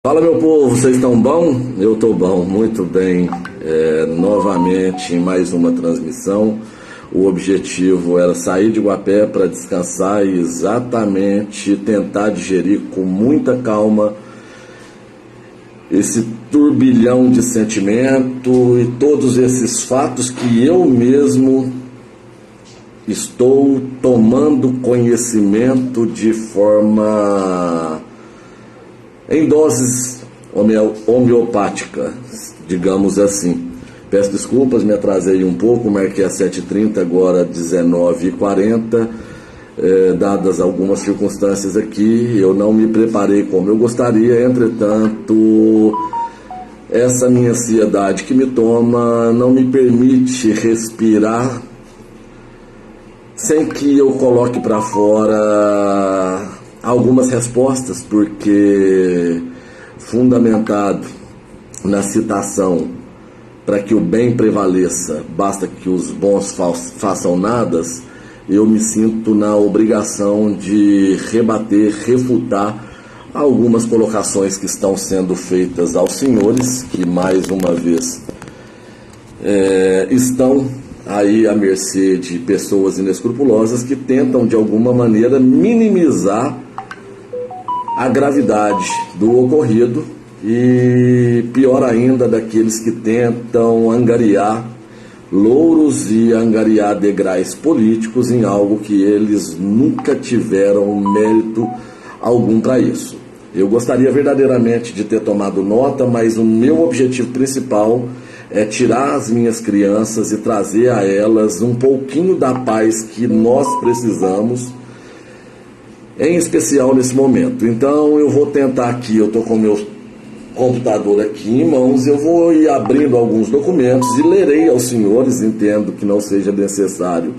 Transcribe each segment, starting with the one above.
Fala, meu povo, vocês estão bom? Eu estou bom, muito bem. Novamente em mais uma transmissão. O objetivo era sair de Guapé para descansar e exatamente tentar digerir com muita calma esse turbilhão de sentimento e todos esses fatos que eu mesmo estou tomando conhecimento de forma em doses homeopáticas, digamos assim. Peço desculpas, me atrasei um pouco, marquei às 7h30, agora 19h40. Dadas algumas circunstâncias aqui, eu não me preparei como eu gostaria, entretanto, essa minha ansiedade que me toma não me permite respirar sem que eu coloque para fora algumas respostas, porque fundamentado na citação para que o bem prevaleça, basta que os bons façam nada, eu me sinto na obrigação de rebater, refutar algumas colocações que estão sendo feitas aos senhores, que mais uma vez estão aí à mercê de pessoas inescrupulosas que tentam de alguma maneira minimizar a gravidade do ocorrido e, pior ainda, daqueles que tentam angariar louros e angariar degraus políticos em algo que eles nunca tiveram mérito algum para isso. Eu gostaria verdadeiramente de ter tomado nota, mas o meu objetivo principal é tirar as minhas crianças e trazer a elas um pouquinho da paz que nós precisamos, em especial nesse momento. Então eu vou tentar aqui, eu estou com o meu computador aqui em mãos, eu vou ir abrindo alguns documentos e lerei aos senhores, entendo que não seja necessário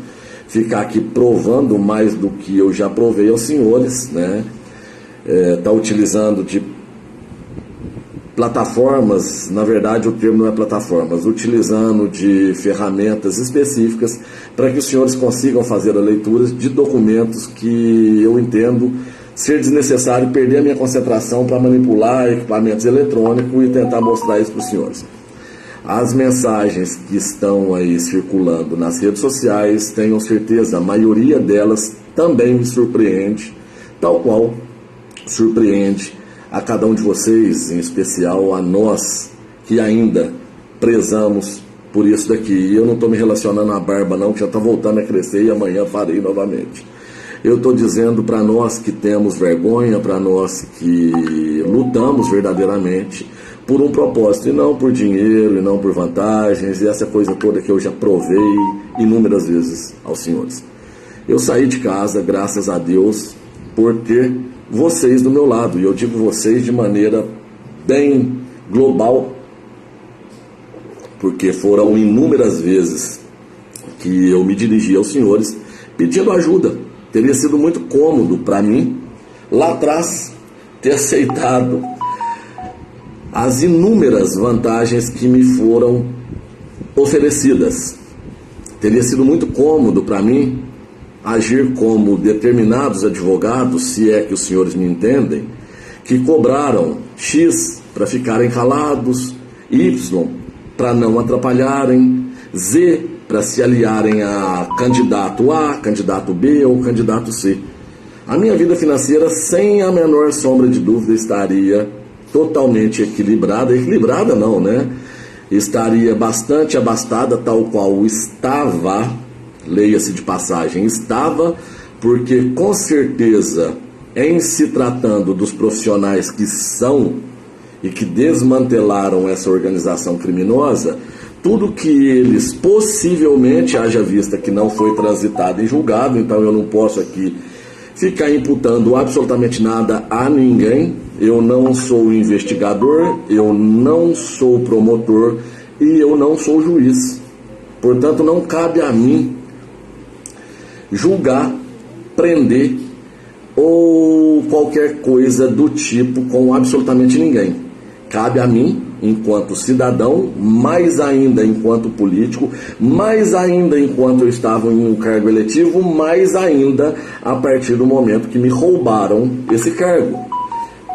ficar aqui provando mais do que eu já provei aos senhores, né? Tá utilizando de plataformas, na verdade o termo não é plataformas, utilizando de ferramentas específicas para que os senhores consigam fazer a leitura de documentos que eu entendo ser desnecessário perder a minha concentração para manipular equipamentos eletrônicos e tentar mostrar isso para os senhores. As mensagens que estão aí circulando nas redes sociais, tenham certeza, a maioria delas também me surpreende, tal qual surpreende a cada um de vocês, em especial a nós que ainda prezamos por isso daqui. E eu não estou me relacionando à barba não, que já está voltando a crescer e amanhã farei novamente. Eu estou dizendo para nós que temos vergonha, para nós que lutamos verdadeiramente por um propósito, e não por dinheiro, e não por vantagens, e essa coisa toda que eu já provei inúmeras vezes aos senhores. Eu saí de casa, graças a Deus, por ter vocês do meu lado, e eu digo vocês de maneira bem global, porque foram inúmeras vezes que eu me dirigi aos senhores pedindo ajuda. Teria sido muito cômodo para mim, lá atrás, ter aceitado as inúmeras vantagens que me foram oferecidas. Teria sido muito cômodo para mim agir como determinados advogados, se é que os senhores me entendem, que cobraram X para ficarem calados, Y para não atrapalharem, Z para se aliarem a candidato A, candidato B ou candidato C. A minha vida financeira, sem a menor sombra de dúvida, estaria totalmente equilibrada. Equilibrada não, né? Estaria bastante abastada, tal qual estava, leia-se de passagem, estava, porque com certeza, em se tratando dos profissionais que são e que desmantelaram essa organização criminosa, tudo que eles possivelmente, haja vista que não foi transitado em julgado, então eu não posso aqui ficar imputando absolutamente nada a ninguém. Eu não sou investigador, eu não sou promotor e eu não sou juiz. Portanto, não cabe a mim julgar, prender ou qualquer coisa do tipo com absolutamente ninguém. Cabe a mim, enquanto cidadão, mais ainda enquanto político, mais ainda enquanto eu estava em um cargo eletivo, mais ainda a partir do momento que me roubaram esse cargo.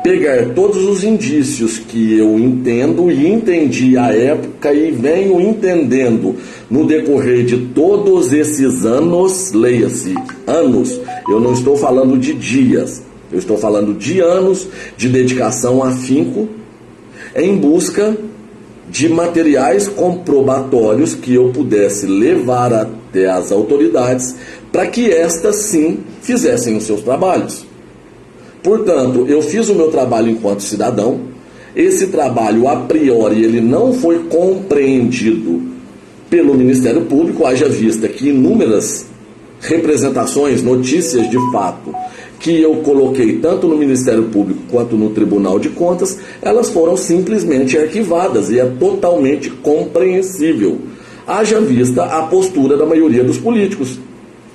pegar todos os indícios que eu entendo e entendi à época e venho entendendo no decorrer de todos esses anos, leia-se, anos, eu não estou falando de dias, eu estou falando de anos de dedicação afinco em busca de materiais comprobatórios que eu pudesse levar até as autoridades para que estas sim fizessem os seus trabalhos. Portanto, eu fiz o meu trabalho enquanto cidadão. Esse trabalho, a priori, ele não foi compreendido pelo Ministério Público, haja vista que inúmeras representações, notícias de fato, que eu coloquei tanto no Ministério Público quanto no Tribunal de Contas, elas foram simplesmente arquivadas e é totalmente compreensível. Haja vista a postura da maioria dos políticos,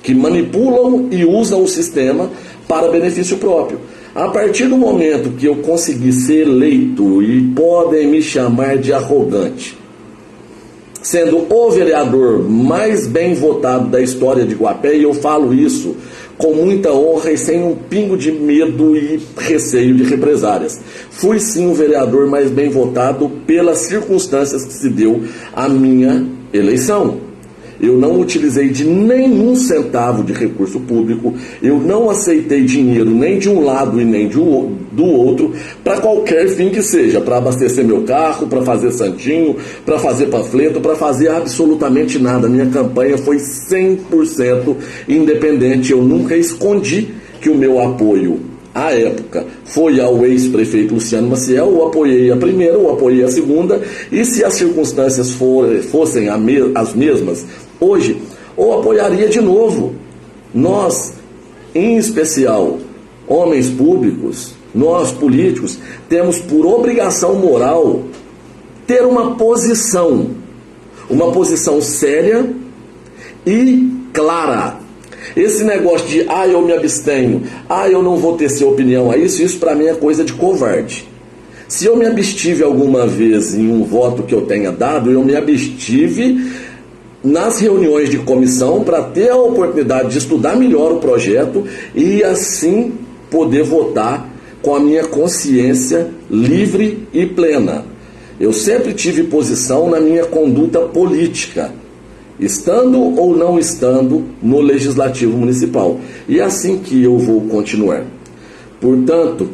que manipulam e usam o sistema para benefício próprio. A partir do momento que eu consegui ser eleito, e podem me chamar de arrogante, sendo o vereador mais bem votado da história de Guapé, e eu falo isso com muita honra e sem um pingo de medo e receio de represárias. Fui sim o vereador mais bem votado pelas circunstâncias que se deu à minha eleição. Eu não utilizei de nenhum centavo de recurso público, eu não aceitei dinheiro nem de um lado e nem do outro, para qualquer fim que seja, para abastecer meu carro, para fazer santinho, para fazer panfleto, para fazer absolutamente nada. Minha campanha foi 100% independente, eu nunca escondi que o meu apoio à época foi ao ex-prefeito Luciano Maciel, o apoiei a primeira, o apoiei a segunda, e se as circunstâncias fossem as mesmas hoje, ou apoiaria de novo. Nós, em especial, homens públicos, nós políticos, temos por obrigação moral ter uma posição séria e clara. Esse negócio de, eu me abstenho, eu não vou ter sua opinião a isso para mim é coisa de covarde. Se eu me abstive alguma vez em um voto que eu tenha dado, eu me abstive nas reuniões de comissão para ter a oportunidade de estudar melhor o projeto e assim poder votar com a minha consciência livre e plena. Eu sempre tive posição na minha conduta política, estando ou não estando no Legislativo Municipal. E é assim que eu vou continuar. Portanto,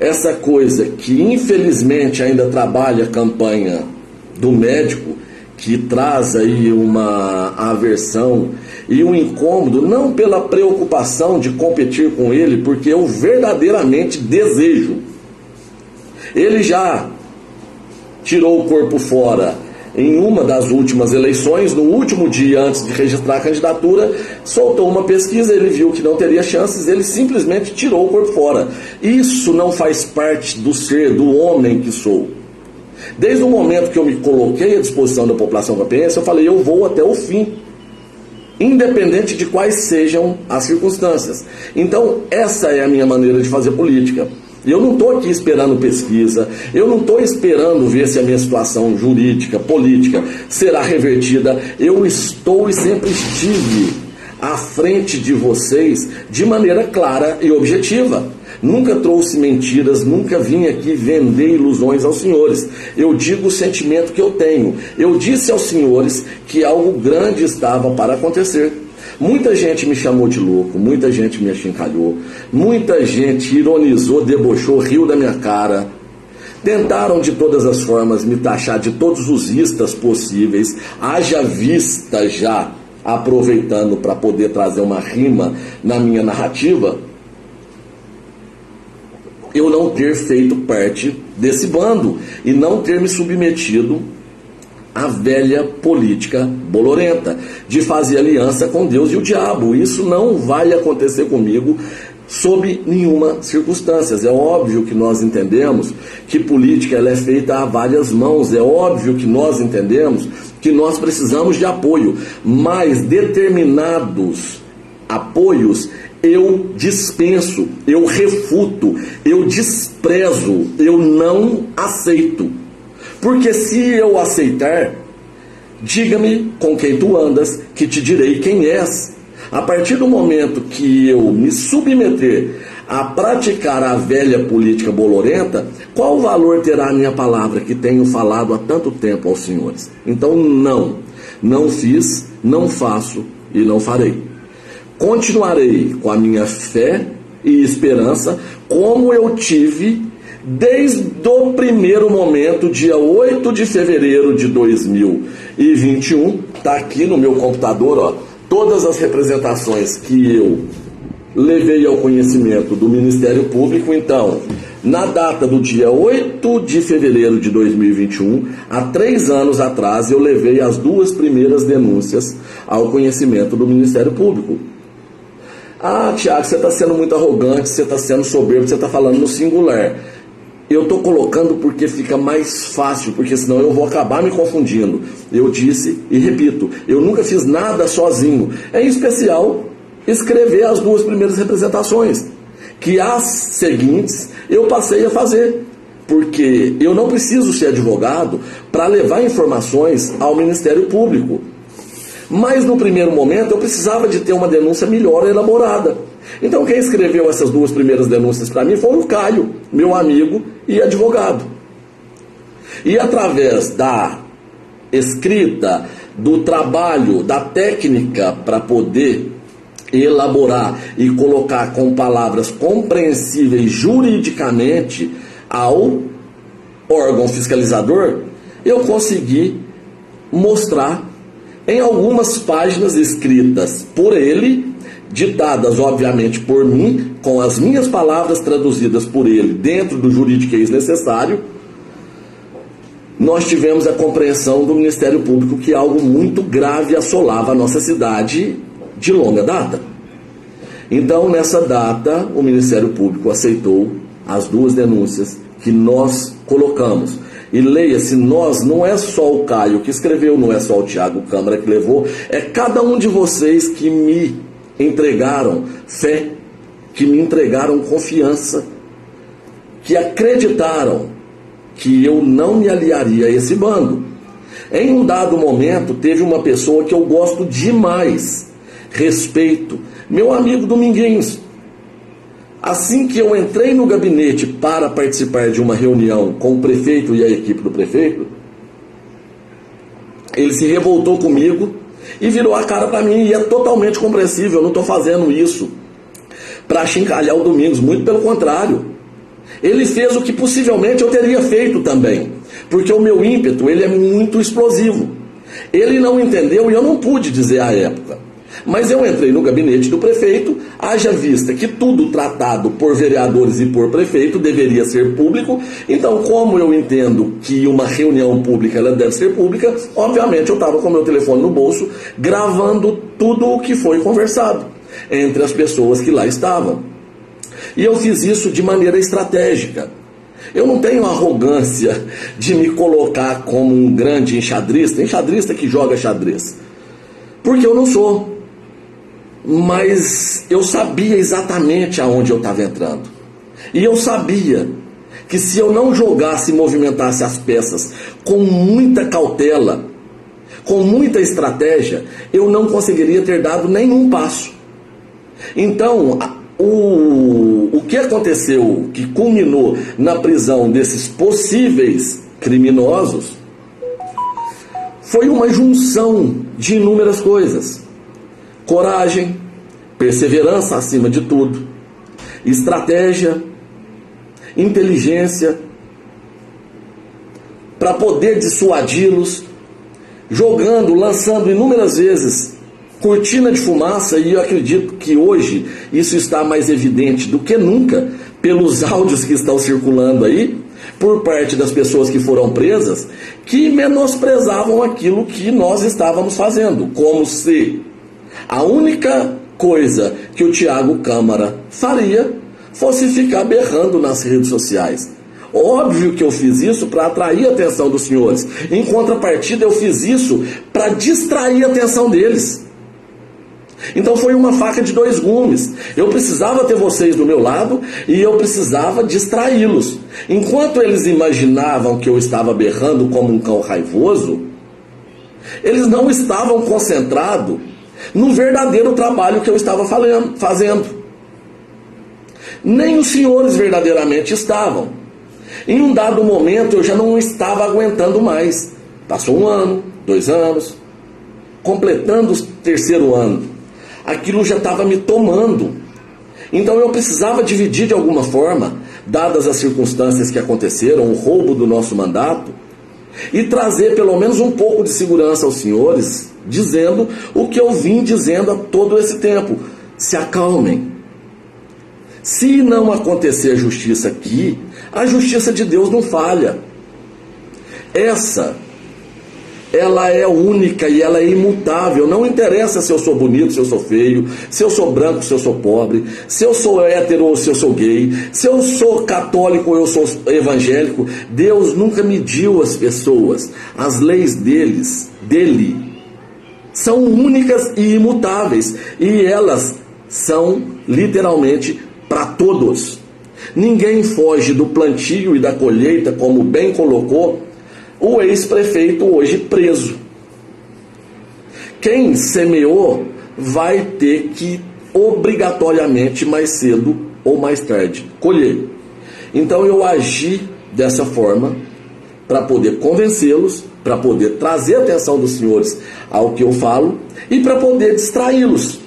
essa coisa que infelizmente ainda trabalha a campanha do médico, que traz aí uma aversão e um incômodo, não pela preocupação de competir com ele, porque eu verdadeiramente desejo. Ele já tirou o corpo fora em uma das últimas eleições, no último dia antes de registrar a candidatura, soltou uma pesquisa, ele viu que não teria chances, ele simplesmente tirou o corpo fora. Isso não faz parte do ser, do homem que sou. Desde o momento que eu me coloquei à disposição da população guapense, eu falei, eu vou até o fim, independente de quais sejam as circunstâncias. Então, essa é a minha maneira de fazer política. Eu não estou aqui esperando pesquisa, eu não estou esperando ver se a minha situação jurídica, política será revertida. Eu estou e sempre estive à frente de vocês de maneira clara e objetiva. Nunca trouxe mentiras, nunca vim aqui vender ilusões aos senhores. Eu digo o sentimento que eu tenho. Eu disse aos senhores que algo grande estava para acontecer. Muita gente me chamou de louco, muita gente me achincalhou, muita gente ironizou, debochou, riu da minha cara. Tentaram de todas as formas me taxar de todos os istas possíveis, haja vista já, aproveitando para poder trazer uma rima na minha narrativa, eu não ter feito parte desse bando e não ter me submetido à velha política bolorenta de fazer aliança com Deus e o diabo. Isso não vai acontecer comigo sob nenhuma circunstância. É óbvio que nós entendemos que política ela é feita a várias mãos, é óbvio que nós entendemos que nós precisamos de apoio, mas determinados apoios eu dispenso, eu refuto, eu desprezo, eu não aceito. Porque se eu aceitar, diga-me com quem tu andas, que te direi quem és. A partir do momento que eu me submeter a praticar a velha política bolorenta, qual valor terá a minha palavra que tenho falado há tanto tempo aos senhores? Então não fiz, não faço e não farei. Continuarei com a minha fé e esperança, como eu tive desde o primeiro momento, dia 8 de fevereiro de 2021, está aqui no meu computador, ó, todas as representações que eu levei ao conhecimento do Ministério Público. Então, na data do dia 8 de fevereiro de 2021, há 3 anos atrás, eu levei as 2 primeiras denúncias ao conhecimento do Ministério Público. Ah, Tiago, você está sendo muito arrogante, você está sendo soberbo, você está falando no singular. Eu estou colocando porque fica mais fácil, porque senão eu vou acabar me confundindo. Eu disse e repito, eu nunca fiz nada sozinho. Em especial, escrever as 2 primeiras representações, que as seguintes eu passei a fazer. Porque eu não preciso ser advogado para levar informações ao Ministério Público. Mas no primeiro momento eu precisava de ter uma denúncia melhor elaborada. Então quem escreveu essas 2 primeiras denúncias para mim foi o Caio, meu amigo e advogado. E através da escrita, do trabalho, da técnica para poder elaborar e colocar com palavras compreensíveis juridicamente ao órgão fiscalizador, eu consegui mostrar em algumas páginas escritas por ele, ditadas obviamente por mim, com as minhas palavras traduzidas por ele dentro do juridiquês necessário, nós tivemos a compreensão do Ministério Público que algo muito grave assolava a nossa cidade de longa data. Então, nessa data, o Ministério Público aceitou as 2 denúncias que nós colocamos. E leia-se, nós, não é só o Caio que escreveu, não é só o Tiago Câmara que levou, é cada um de vocês que me entregaram fé, que me entregaram confiança, que acreditaram que eu não me aliaria a esse bando. Em um dado momento, teve uma pessoa que eu gosto demais, respeito, meu amigo Dominguinhos. Assim que eu entrei no gabinete para participar de uma reunião com o prefeito e a equipe do prefeito, ele se revoltou comigo e virou a cara para mim, e é totalmente compreensível. Eu não estou fazendo isso para achincalhar o Domingos, muito pelo contrário. Ele fez o que possivelmente eu teria feito também, porque o meu ímpeto ele é muito explosivo. Ele não entendeu e eu não pude dizer à época. Mas eu entrei no gabinete do prefeito, haja vista que tudo tratado por vereadores e por prefeito deveria ser público. Então, como eu entendo que uma reunião pública ela deve ser pública, obviamente eu estava com meu telefone no bolso, gravando tudo o que foi conversado entre as pessoas que lá estavam. E eu fiz isso de maneira estratégica. Eu não tenho arrogância de me colocar como um grande enxadrista que joga xadrez, porque eu não sou. Mas eu sabia exatamente aonde eu estava entrando. E eu sabia que se eu não jogasse e movimentasse as peças com muita cautela, com muita estratégia, eu não conseguiria ter dado nenhum passo. Então, o que aconteceu, que culminou na prisão desses possíveis criminosos, foi uma junção de inúmeras coisas. Coragem, perseverança acima de tudo, estratégia, inteligência, para poder dissuadi-los, jogando, lançando inúmeras vezes cortina de fumaça, e eu acredito que hoje isso está mais evidente do que nunca pelos áudios que estão circulando aí, por parte das pessoas que foram presas, que menosprezavam aquilo que nós estávamos fazendo, como se a única coisa que o Tiago Câmara faria fosse ficar berrando nas redes sociais. Óbvio que eu fiz isso para atrair a atenção dos senhores. Em contrapartida, eu fiz isso para distrair a atenção deles. Então foi uma faca de 2 gumes. Eu precisava ter vocês do meu lado e eu precisava distraí-los. Enquanto eles imaginavam que eu estava berrando como um cão raivoso, eles não estavam concentrados no verdadeiro trabalho que eu estava fazendo. nem os senhores verdadeiramente estavam. Em um dado momento eu já não estava aguentando mais. Passou 1 ano, 2 anos, completando o 3º ano. Aquilo já estava me tomando. Então eu precisava dividir de alguma forma, dadas as circunstâncias que aconteceram, o roubo do nosso mandato, e trazer pelo menos um pouco de segurança aos senhores, dizendo o que eu vim dizendo há todo esse tempo. Se acalmem. Se não acontecer justiça aqui, a justiça de Deus não falha. Ela é única e ela é imutável. Não interessa se eu sou bonito, se eu sou feio, se eu sou branco, se eu sou pobre, se eu sou hétero ou se eu sou gay, se eu sou católico ou eu sou evangélico. Deus nunca mediu as pessoas. As leis dele, são únicas e imutáveis. E elas são literalmente para todos. Ninguém foge do plantio e da colheita, como bem colocou o ex-prefeito hoje preso. Quem semeou vai ter que obrigatoriamente, mais cedo ou mais tarde, colher. Então eu agi dessa forma para poder convencê-los, para poder trazer a atenção dos senhores ao que eu falo e para poder distraí-los.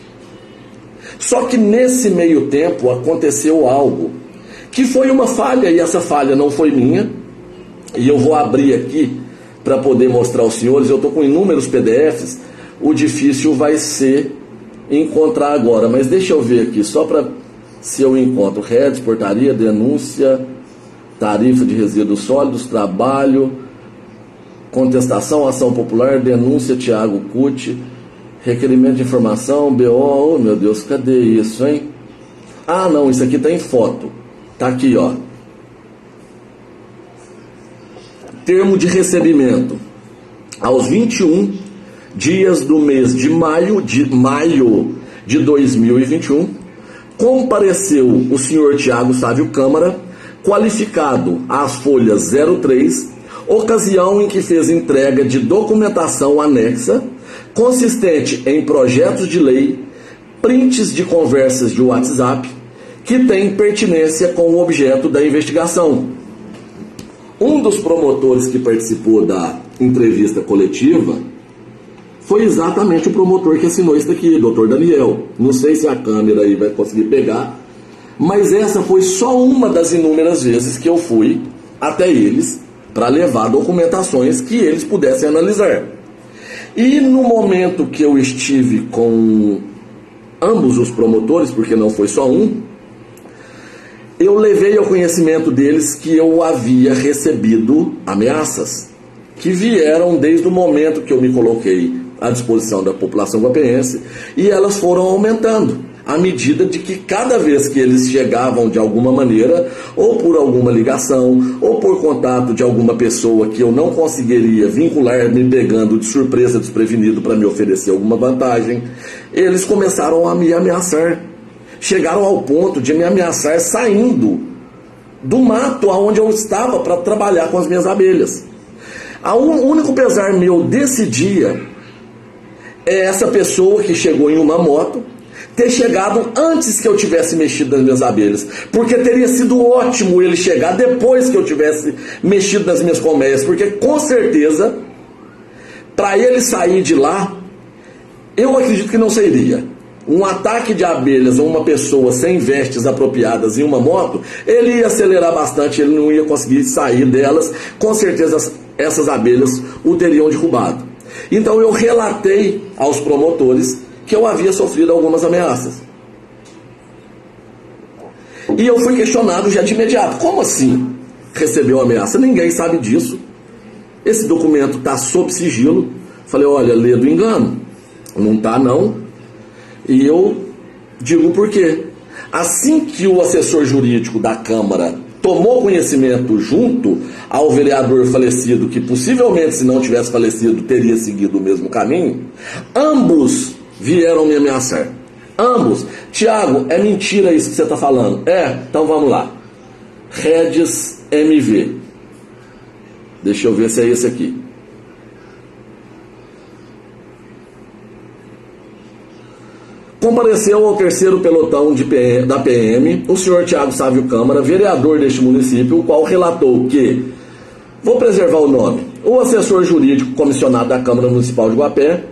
Só que nesse meio tempo aconteceu algo que foi uma falha, e essa falha não foi minha. E eu vou abrir aqui para poder mostrar aos senhores. Eu estou com inúmeros PDFs. O difícil vai ser encontrar agora. Mas deixa eu ver aqui, só para se eu encontro. Redes, portaria, denúncia, tarifa de resíduos sólidos, trabalho, contestação, ação popular, denúncia, Thiago Cuti, requerimento de informação, BO. Oh, meu Deus, cadê isso, hein? Ah, não, isso aqui está em foto. Está aqui, ó. Termo de recebimento. Aos 21 dias do mês de maio de 2021, compareceu o senhor Tiago Sávio Câmara, qualificado às folhas 03, ocasião em que fez entrega de documentação anexa, consistente em projetos de lei, prints de conversas de WhatsApp, que tem pertinência com o objeto da investigação. Um dos promotores que participou da entrevista coletiva foi exatamente o promotor que assinou isso daqui, Dr. Daniel. Não sei se a câmera aí vai conseguir pegar, mas essa foi só uma das inúmeras vezes que eu fui até eles para levar documentações que eles pudessem analisar. E no momento que eu estive com ambos os promotores, porque não foi só um, eu levei ao conhecimento deles que eu havia recebido ameaças que vieram desde o momento que eu me coloquei à disposição da população guapeense, e elas foram aumentando à medida de que cada vez que eles chegavam de alguma maneira, ou por alguma ligação, ou por contato de alguma pessoa que eu não conseguiria vincular, me pegando de surpresa, desprevenido, para me oferecer alguma vantagem, eles começaram a me ameaçar. Chegaram ao ponto de me ameaçar saindo do mato onde eu estava para trabalhar com as minhas abelhas. O único pesar meu desse dia é essa pessoa que chegou em uma moto ter chegado antes que eu tivesse mexido nas minhas abelhas, porque teria sido ótimo ele chegar depois que eu tivesse mexido nas minhas colmeias, porque com certeza para ele sair de lá, eu acredito que não seria. Um ataque de abelhas a uma pessoa sem vestes apropriadas em uma moto, ele ia acelerar bastante, ele não ia conseguir sair delas, com certeza essas abelhas o teriam derrubado. Então eu relatei aos promotores que eu havia sofrido algumas ameaças. E eu fui questionado já de imediato. Como assim recebeu ameaça? Ninguém sabe disso. Esse documento está sob sigilo. Falei, olha, lê do engano. Não está não. E eu digo por quê. Assim que o assessor jurídico da Câmara tomou conhecimento junto ao vereador falecido, que possivelmente, se não tivesse falecido, teria seguido o mesmo caminho, ambos vieram me ameaçar. Ambos. Tiago, é mentira isso que você está falando. Então vamos lá. Redes MV. Deixa eu ver se é esse aqui. compareceu ao terceiro pelotão da PM o senhor Tiago Sávio Câmara, vereador deste município, o qual relatou que, vou preservar o nome, o assessor jurídico comissionado da Câmara Municipal de Guapé,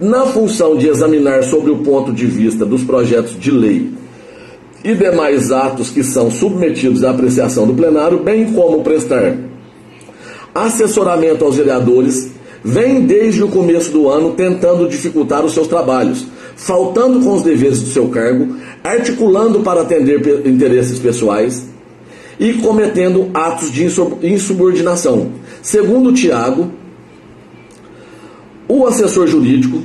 na função de examinar sobre o ponto de vista dos projetos de lei e demais atos que são submetidos à apreciação do plenário, bem como prestar assessoramento aos vereadores, vem desde o começo do ano tentando dificultar os seus trabalhos, faltando com os deveres do seu cargo, articulando para atender interesses pessoais e cometendo atos de insubordinação. Segundo Tiago, o assessor jurídico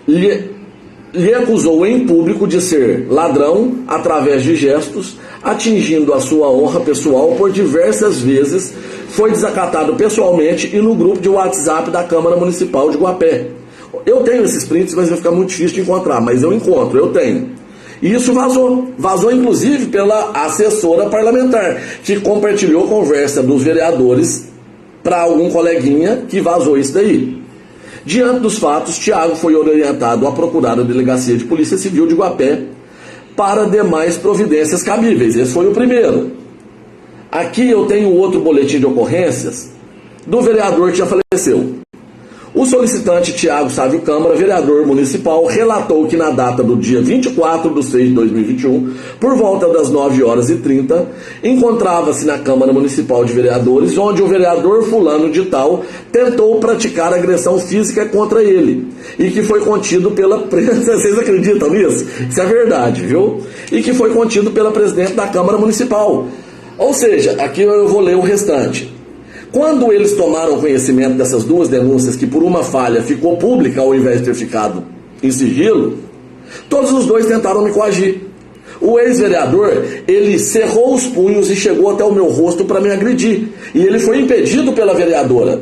lhe acusou em público de ser ladrão através de gestos, atingindo a sua honra pessoal por diversas vezes, foi desacatado pessoalmente e no grupo de WhatsApp da Câmara Municipal de Guapé. Eu tenho esses prints, mas vai ficar muito difícil de encontrar, mas eu tenho. E isso vazou inclusive pela assessora parlamentar, que compartilhou conversa dos vereadores para algum coleguinha que vazou isso daí. Diante dos fatos, Tiago foi orientado a procurar a Delegacia de Polícia Civil de Guapé para demais providências cabíveis. Esse foi o primeiro. Aqui eu tenho outro boletim de ocorrências do vereador que já faleceu. O solicitante Tiago Sávio Câmara, vereador municipal, relatou que na data do dia 24/6/2021, por volta das 9h30, encontrava-se na Câmara Municipal de Vereadores, onde o vereador fulano de tal tentou praticar agressão física contra ele, e que foi contido pela... Vocês acreditam nisso? Isso é verdade, viu? E que foi contido pela presidente da Câmara Municipal. Ou seja, aqui eu vou ler o restante. Quando eles tomaram conhecimento dessas duas denúncias, que por uma falha ficou pública ao invés de ter ficado em sigilo, todos os dois tentaram me coagir. O ex-vereador, ele cerrou os punhos e chegou até o meu rosto para me agredir. E ele foi impedido pela vereadora.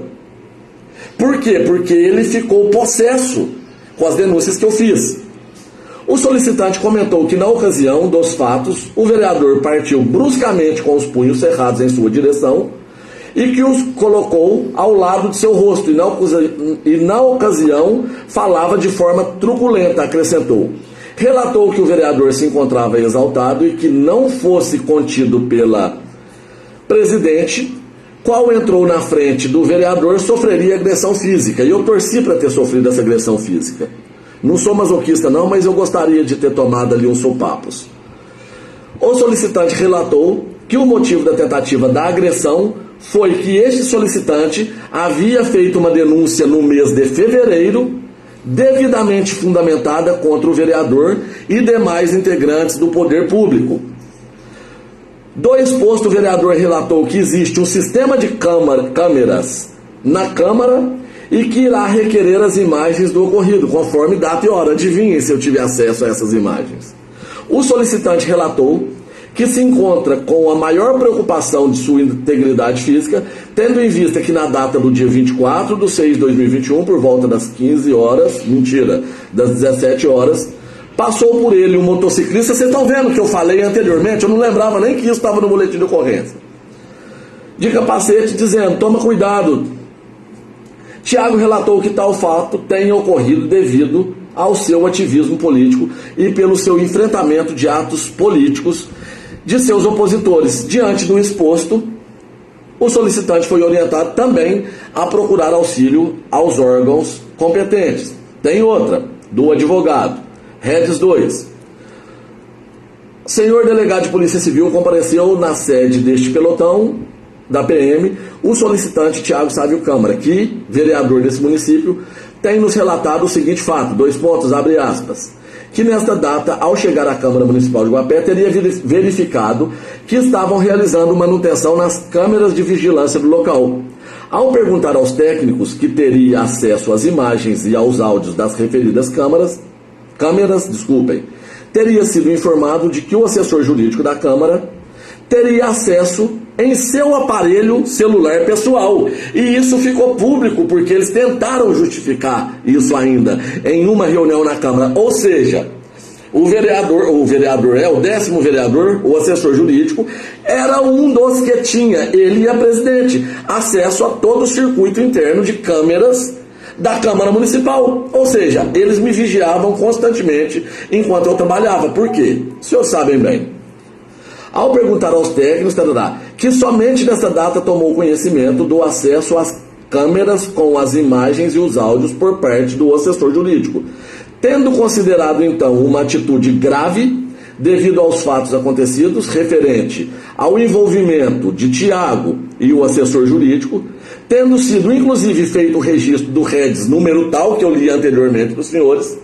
Por quê? Porque ele ficou possesso com as denúncias que eu fiz. O solicitante comentou que na ocasião dos fatos, o vereador partiu bruscamente com os punhos cerrados em sua direção e que os colocou ao lado de seu rosto, e na ocasião falava de forma truculenta, acrescentou. Relatou que o vereador se encontrava exaltado e que não fosse contido pela presidente, qual entrou na frente do vereador, sofreria agressão física. E eu torci para ter sofrido essa agressão física. Não sou masoquista não, mas eu gostaria de ter tomado ali uns sopapos. O solicitante relatou que o motivo da tentativa da agressão foi que este solicitante havia feito uma denúncia no mês de fevereiro, devidamente fundamentada contra o vereador e demais integrantes do poder público. Do exposto, o vereador relatou que existe um sistema de câmeras na Câmara e que irá requerer as imagens do ocorrido, conforme data e hora. Adivinhem se eu tive acesso a essas imagens. O solicitante relatou que se encontra com a maior preocupação de sua integridade física, tendo em vista que na data do dia 24/6/2021, por volta das 15 horas, das 17 horas, passou por ele um motociclista. Vocês estão vendo que eu falei anteriormente? Eu não lembrava nem que isso estava no boletim de ocorrência. De capacete, dizendo, toma cuidado. Tiago relatou que tal fato tenha ocorrido devido ao seu ativismo político e pelo seu enfrentamento de atos políticos de seus opositores. Diante do exposto, o solicitante foi orientado também a procurar auxílio aos órgãos competentes. Tem outra, do advogado, Redes 2. Senhor delegado de Polícia Civil, compareceu na sede deste pelotão da PM o solicitante Tiago Sávio Câmara, que, vereador desse município, tem nos relatado o seguinte fato, abre aspas, que nesta data, ao chegar à Câmara Municipal de Guapé, teria verificado que estavam realizando manutenção nas câmeras de vigilância do local. Ao perguntar aos técnicos que teria acesso às imagens e aos áudios das referidas câmeras, teria sido informado de que o assessor jurídico da Câmara teria acesso em seu aparelho celular pessoal. E isso ficou público porque eles tentaram justificar isso ainda em uma reunião na Câmara. Ou seja, o 10º vereador, o assessor jurídico, era um dos que tinha, ele e a presidente, acesso a todo o circuito interno de câmeras da Câmara Municipal. Ou seja, eles me vigiavam constantemente enquanto eu trabalhava. Por quê? Os senhores sabem bem. Ao perguntar aos técnicos, que somente nessa data tomou conhecimento do acesso às câmeras com as imagens e os áudios por parte do assessor jurídico, tendo considerado então uma atitude grave devido aos fatos acontecidos referente ao envolvimento de Tiago e o assessor jurídico, tendo sido inclusive feito o registro do REDS número tal que eu li anteriormente para os senhores,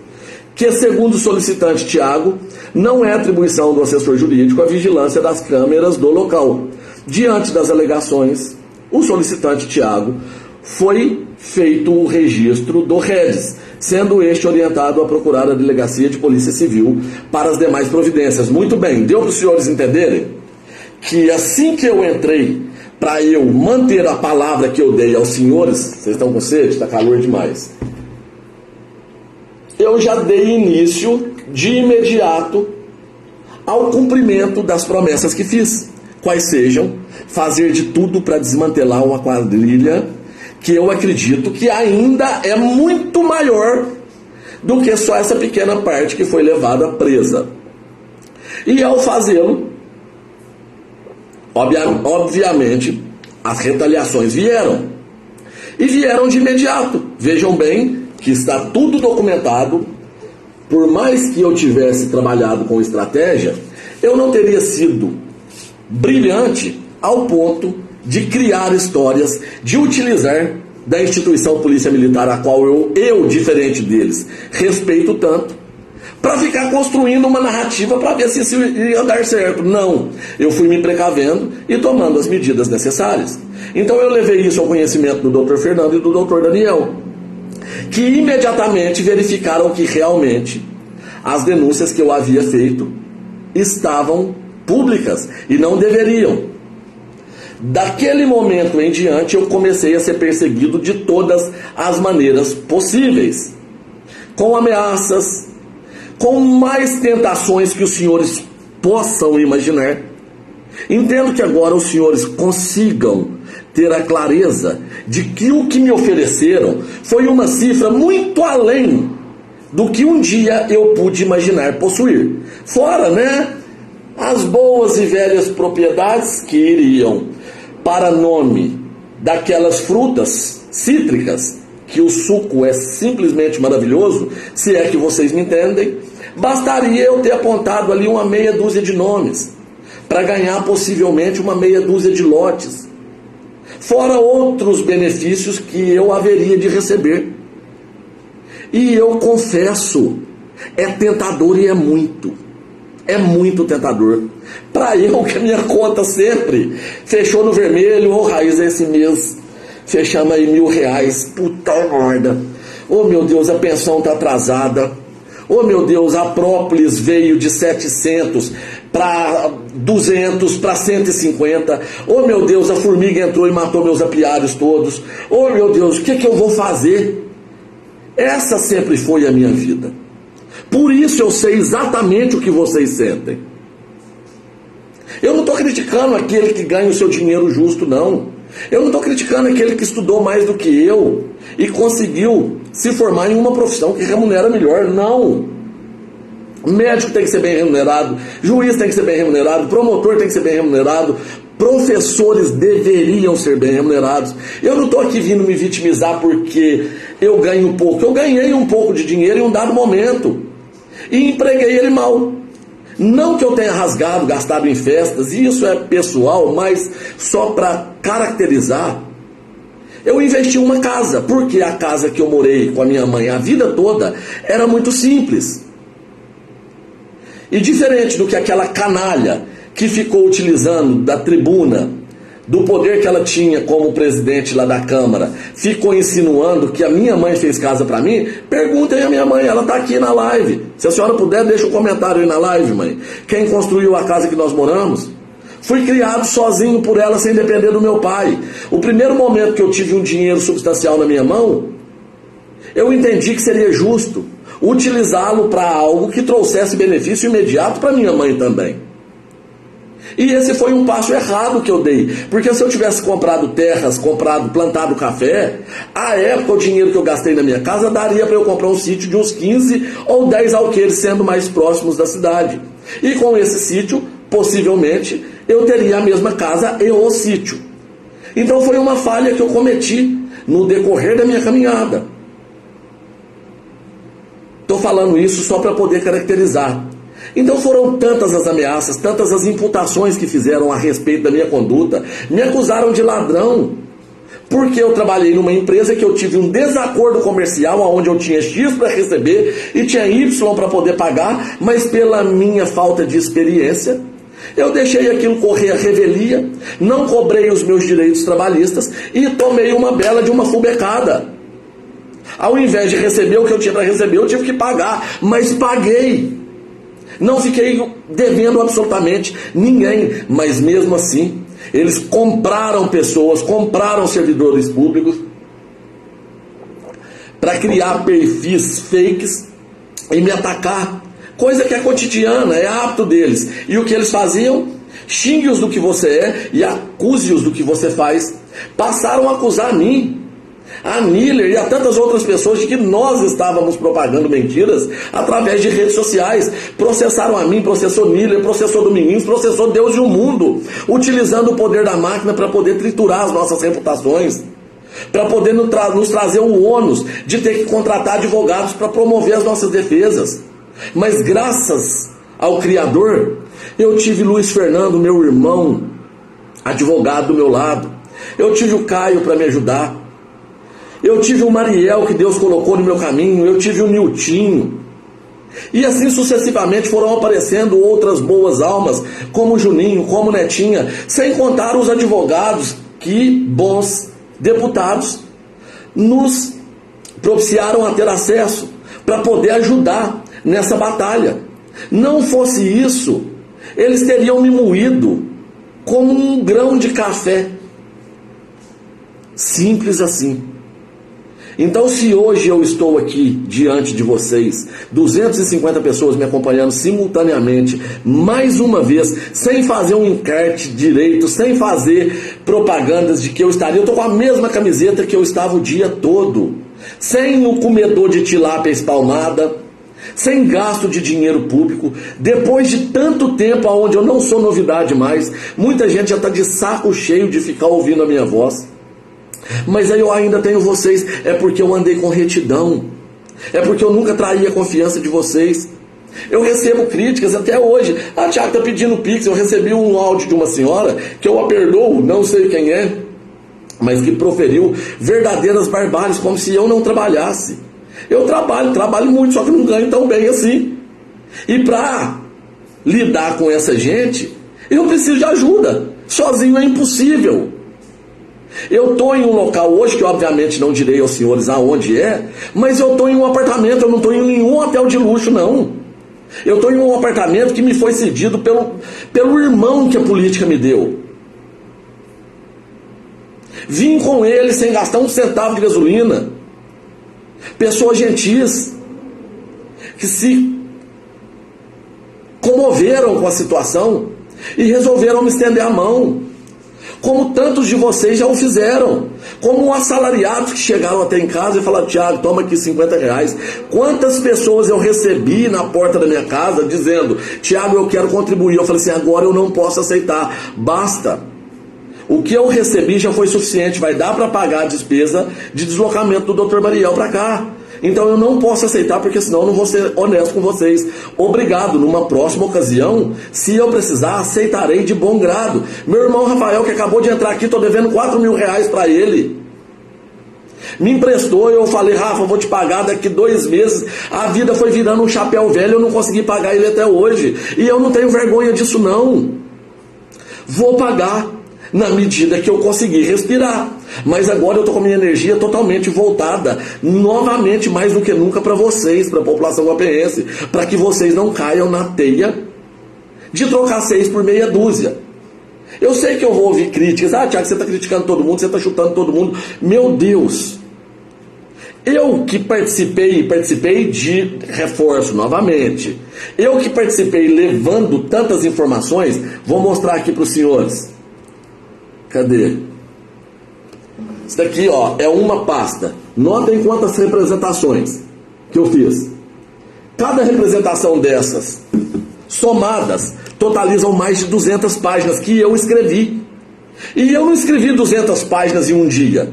que segundo o solicitante Tiago, não é atribuição do assessor jurídico a vigilância das câmeras do local. Diante das alegações, o solicitante Tiago foi feito o registro do REDS, sendo este orientado a procurar a Delegacia de Polícia Civil para as demais providências. Muito bem, deu para os senhores entenderem que assim que eu entrei, para eu manter a palavra que eu dei aos senhores, vocês estão com sede? Está calor demais. Eu já dei início de imediato ao cumprimento das promessas que fiz. Quais sejam, fazer de tudo para desmantelar uma quadrilha que eu acredito que ainda é muito maior do que só essa pequena parte que foi levada presa. E ao fazê-lo, obviamente, as retaliações vieram. E vieram de imediato. Vejam bem que está tudo documentado. Por mais que eu tivesse trabalhado com estratégia, eu não teria sido brilhante ao ponto de criar histórias, de utilizar da instituição Polícia Militar, a qual eu diferente deles, respeito tanto, para ficar construindo uma narrativa para ver se isso ia dar certo. Não, eu fui me precavendo e tomando as medidas necessárias. Então eu levei isso ao conhecimento do Dr. Fernando e do Dr. Daniel, que imediatamente verificaram que realmente as denúncias que eu havia feito estavam públicas e não deveriam. Daquele momento em diante eu comecei a ser perseguido de todas as maneiras possíveis, com ameaças, com mais tentações que os senhores possam imaginar. Entendo que agora os senhores consigam ter a clareza de que o que me ofereceram foi uma cifra muito além do que um dia eu pude imaginar possuir. Fora, né, as boas e velhas propriedades que iriam para nome daquelas frutas cítricas, que o suco é simplesmente maravilhoso, se é que vocês me entendem. Bastaria eu ter apontado ali uma meia dúzia de nomes para ganhar possivelmente uma meia dúzia de lotes, fora outros benefícios que eu haveria de receber. E eu confesso, é tentador e é muito tentador. Para eu, que a minha conta sempre fechou no vermelho. Ô Raiz, esse mês fechamos aí R$1.000, puta merda. Ô meu Deus, a pensão está atrasada. Ô meu Deus, a própolis veio de 700 para 200, para 150. Ô meu Deus, a formiga entrou e matou meus apiários todos. Ô meu Deus, o que eu vou fazer? Essa sempre foi a minha vida. Por isso eu sei exatamente o que vocês sentem. Eu não estou criticando aquele que ganha o seu dinheiro justo, não. Eu não estou criticando aquele que estudou mais do que eu e conseguiu se formar em uma profissão que remunera melhor. Não. Médico tem que ser bem remunerado, juiz tem que ser bem remunerado, promotor tem que ser bem remunerado, professores deveriam ser bem remunerados. Eu não estou aqui vindo me vitimizar porque eu ganho um pouco. Eu ganhei um pouco de dinheiro em um dado momento e empreguei ele mal. Não que eu tenha rasgado, gastado em festas, e isso é pessoal, mas só para caracterizar. Eu investi em uma casa, porque a casa que eu morei com a minha mãe a vida toda era muito simples. E diferente do que aquela canalha que ficou utilizando da tribuna, do poder que ela tinha como presidente lá da Câmara, ficou insinuando que a minha mãe fez casa para mim, perguntem à minha mãe, ela está aqui na live. Se a senhora puder, deixa um comentário aí na live, mãe. Quem construiu a casa que nós moramos? Fui criado sozinho por ela, sem depender do meu pai. O primeiro momento que eu tive um dinheiro substancial na minha mão, eu entendi que seria justo utilizá-lo para algo que trouxesse benefício imediato para minha mãe também. E esse foi um passo errado que eu dei, porque se eu tivesse comprado terras, plantado café, à época o dinheiro que eu gastei na minha casa daria para eu comprar um sítio de uns 15 ou 10 alqueires, sendo mais próximos da cidade. E com esse sítio, possivelmente, eu teria a mesma casa e o sítio. Então foi uma falha que eu cometi no decorrer da minha caminhada. Estou falando isso só para poder caracterizar. Então foram tantas as ameaças, tantas as imputações que fizeram a respeito da minha conduta. Me acusaram de ladrão, porque eu trabalhei numa empresa que eu tive um desacordo comercial, onde eu tinha X para receber e tinha Y para poder pagar, mas pela minha falta de experiência, eu deixei aquilo correr à revelia, não cobrei os meus direitos trabalhistas e tomei uma bela de uma fubecada. Ao invés de receber o que eu tinha para receber, eu tive que pagar, mas paguei. Não fiquei devendo absolutamente ninguém, mas mesmo assim, eles compraram pessoas, compraram servidores públicos para criar perfis fakes e me atacar, coisa que é cotidiana, é hábito deles. E o que eles faziam? Xingue-os do que você é e acuse-os do que você faz. Passaram a acusar a mim, a Niller e a tantas outras pessoas de que nós estávamos propagando mentiras através de redes sociais. Processaram a mim, processou Niller, processou Dominguinhos, processou Deus e o mundo, utilizando o poder da máquina para poder triturar as nossas reputações, para poder nos trazer o ônus de ter que contratar advogados para promover as nossas defesas. Mas graças ao Criador, eu tive Luiz Fernando, meu irmão, advogado do meu lado. Eu tive o Caio para me ajudar. Eu tive o Mariel que Deus colocou no meu caminho, eu tive o Niltinho. E assim sucessivamente foram aparecendo outras boas almas, como o Juninho, como o Netinha, sem contar os advogados que, bons deputados, nos propiciaram a ter acesso para poder ajudar nessa batalha. Não fosse isso, eles teriam me moído como um grão de café. Simples assim. Então, se hoje eu estou aqui diante de vocês, 250 pessoas me acompanhando simultaneamente, mais uma vez, sem fazer um encarte direito, sem fazer propagandas de que eu estaria, eu estou com a mesma camiseta que eu estava o dia todo, sem o comedor de tilápia espalmada, sem gasto de dinheiro público, depois de tanto tempo onde eu não sou novidade mais, muita gente já está de saco cheio de ficar ouvindo a minha voz. Mas aí eu ainda tenho vocês, é porque eu andei com retidão, é porque eu nunca traí a confiança de vocês. Eu recebo críticas até hoje. Tiago está pedindo Pix. Eu recebi um áudio de uma senhora que eu a perdoo, não sei quem é, mas que proferiu verdadeiras barbáries, como se eu não trabalhasse. Eu trabalho muito, só que não ganho tão bem assim. E para lidar com essa gente, eu preciso de ajuda. Sozinho é impossível. Eu estou em um local hoje, que obviamente não direi aos senhores aonde é, mas eu estou em um apartamento, eu não estou em nenhum hotel de luxo, não. Eu estou em um apartamento que me foi cedido pelo irmão que a política me deu. Vim com ele sem gastar um centavo de gasolina. Pessoas gentis, que se comoveram com a situação e resolveram me estender a mão. Como tantos de vocês já o fizeram, como assalariados que chegaram até em casa e falaram: Tiago, toma aqui R$50. Quantas pessoas eu recebi na porta da minha casa dizendo: Tiago, eu quero contribuir. Eu falei assim: agora eu não posso aceitar, basta. O que eu recebi já foi suficiente, vai dar para pagar a despesa de deslocamento do Dr. Mariel para cá. Então eu não posso aceitar, porque senão eu não vou ser honesto com vocês. Obrigado, numa próxima ocasião, se eu precisar, aceitarei de bom grado. Meu irmão Rafael, que acabou de entrar aqui, estou devendo R$4.000 para ele. Me emprestou, eu falei: Rafa, eu vou te pagar daqui 2 meses. A vida foi virando um chapéu velho, eu não consegui pagar ele até hoje. E eu não tenho vergonha disso não. Vou pagar na medida que eu conseguir respirar. Mas agora eu estou com a minha energia totalmente voltada, novamente, mais do que nunca, para vocês, para a população guapeense, para que vocês não caiam na teia de trocar 6 por meia dúzia. Eu sei que eu vou ouvir críticas: Tiago, você está criticando todo mundo, você está chutando todo mundo. Meu Deus, Eu que participei de reforço novamente. Eu que participei levando tantas informações, vou mostrar aqui para os senhores. Cadê? Isso daqui, ó, é uma pasta. Notem quantas representações que eu fiz. Cada representação dessas, somadas, totalizam mais de 200 páginas que eu escrevi. E eu não escrevi 200 páginas em um dia.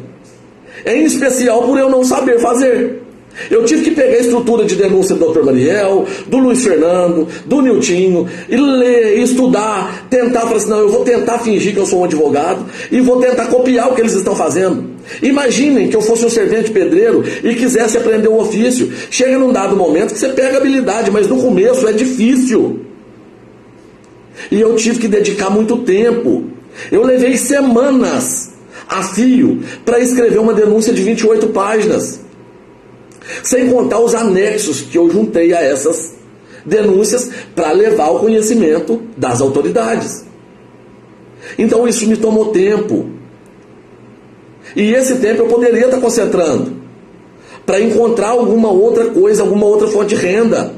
Em especial por eu não saber fazer. Eu tive que pegar a estrutura de denúncia do Dr. Mariel, do Luiz Fernando, do Niltinho, e ler, estudar, tentar, falar assim, não, eu vou tentar fingir que eu sou um advogado e vou tentar copiar o que eles estão fazendo. Imaginem que eu fosse um servente pedreiro e quisesse aprender um ofício. Chega num dado momento que você pega habilidade, mas no começo é difícil. E eu tive que dedicar muito tempo. Eu levei semanas a fio para escrever uma denúncia de 28 páginas. Sem contar os anexos que eu juntei a essas denúncias para levar ao conhecimento das autoridades. Então isso me tomou tempo. E esse tempo eu poderia estar concentrando para encontrar alguma outra coisa, alguma outra fonte de renda.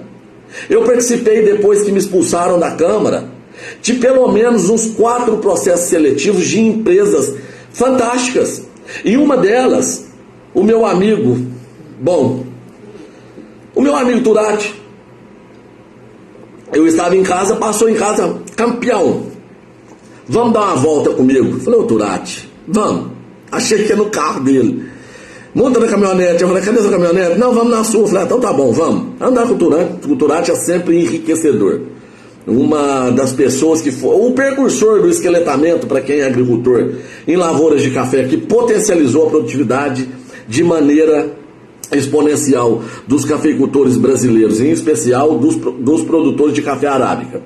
Eu participei, depois que me expulsaram da Câmara, de pelo menos uns 4 processos seletivos de empresas fantásticas. E uma delas, o meu amigo Turati, eu estava em casa, passou em casa, campeão, vamos dar uma volta comigo? Falei, ô Turati, vamos. Achei que ia no carro dele. Monta na caminhonete. Eu falei, cadê essa caminhonete? Não, vamos na sua. Eu falei, então tá bom, vamos. Andar com o Turati é sempre enriquecedor. Uma das pessoas que foi o precursor do esqueletamento, para quem é agricultor, em lavouras de café, que potencializou a produtividade de maneira exponencial dos cafeicultores brasileiros, em especial dos produtores de café arábica.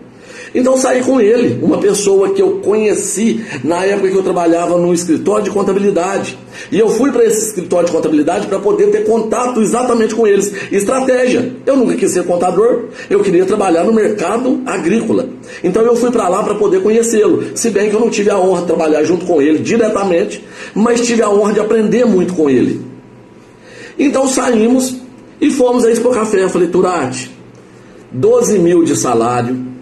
Então saí com ele, uma pessoa que eu conheci na época que eu trabalhava no escritório de contabilidade. E eu fui para esse escritório de contabilidade para poder ter contato exatamente com eles. Estratégia. Eu nunca quis ser contador, eu queria trabalhar no mercado agrícola. Então eu fui para lá para poder conhecê-lo. Se bem que eu não tive a honra de trabalhar junto com ele diretamente, mas tive a honra de aprender muito com ele. Então saímos e fomos a Expo Café. Eu falei, Turati, 12 mil de salário,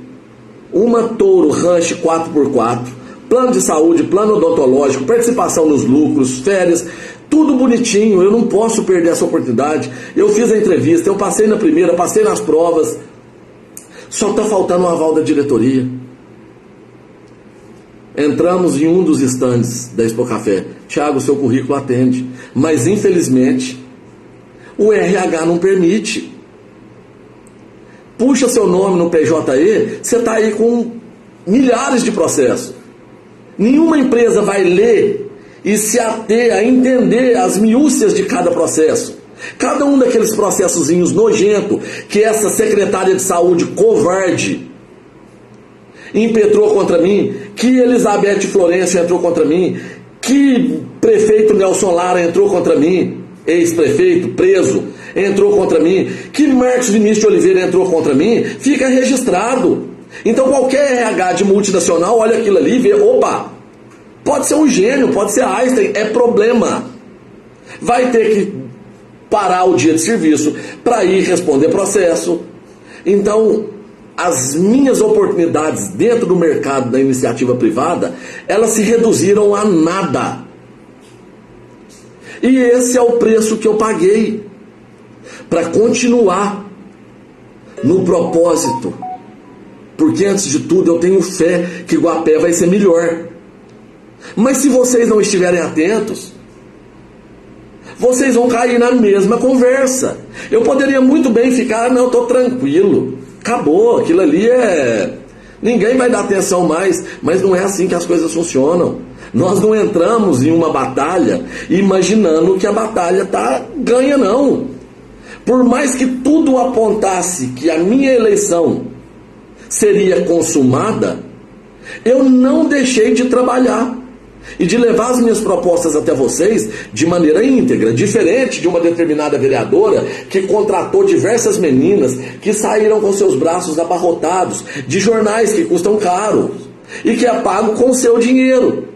uma Toro Ranch 4x4, plano de saúde, plano odontológico, participação nos lucros, férias, tudo bonitinho, eu não posso perder essa oportunidade. Eu fiz a entrevista, eu passei na primeira, passei nas provas, só está faltando o aval da diretoria. Entramos em um dos estandes da Expo Café. Thiago, seu currículo atende, mas infelizmente o RH não permite. Puxa seu nome no PJE, você está aí com milhares de processos. Nenhuma empresa vai ler e se ater a entender as miúcias de cada processo. Cada um daqueles processozinhos nojento que essa secretária de saúde covarde impetrou contra mim, que Elizabeth Florencio entrou contra mim, que prefeito Nelson Lara entrou contra mim, ex-prefeito, preso, entrou contra mim, que Marcos Vinícius de Oliveira entrou contra mim, fica registrado. Então qualquer RH de multinacional olha aquilo ali e vê, opa, pode ser um gênio, pode ser Einstein, é problema. Vai ter que parar o dia de serviço para ir responder processo. Então, as minhas oportunidades dentro do mercado da iniciativa privada, elas se reduziram a nada. E esse é o preço que eu paguei para continuar no propósito. Porque antes de tudo eu tenho fé que Guapé vai ser melhor. Mas se vocês não estiverem atentos, vocês vão cair na mesma conversa. Eu poderia muito bem ficar, não, eu estou tranquilo, acabou, aquilo ali ninguém vai dar atenção mais. Mas não é assim que as coisas funcionam. Nós não entramos em uma batalha imaginando que a batalha ganha, não. Por mais que tudo apontasse que a minha eleição seria consumada, eu não deixei de trabalhar e de levar as minhas propostas até vocês de maneira íntegra, diferente de uma determinada vereadora que contratou diversas meninas que saíram com seus braços abarrotados de jornais que custam caro e que é pago com o seu dinheiro.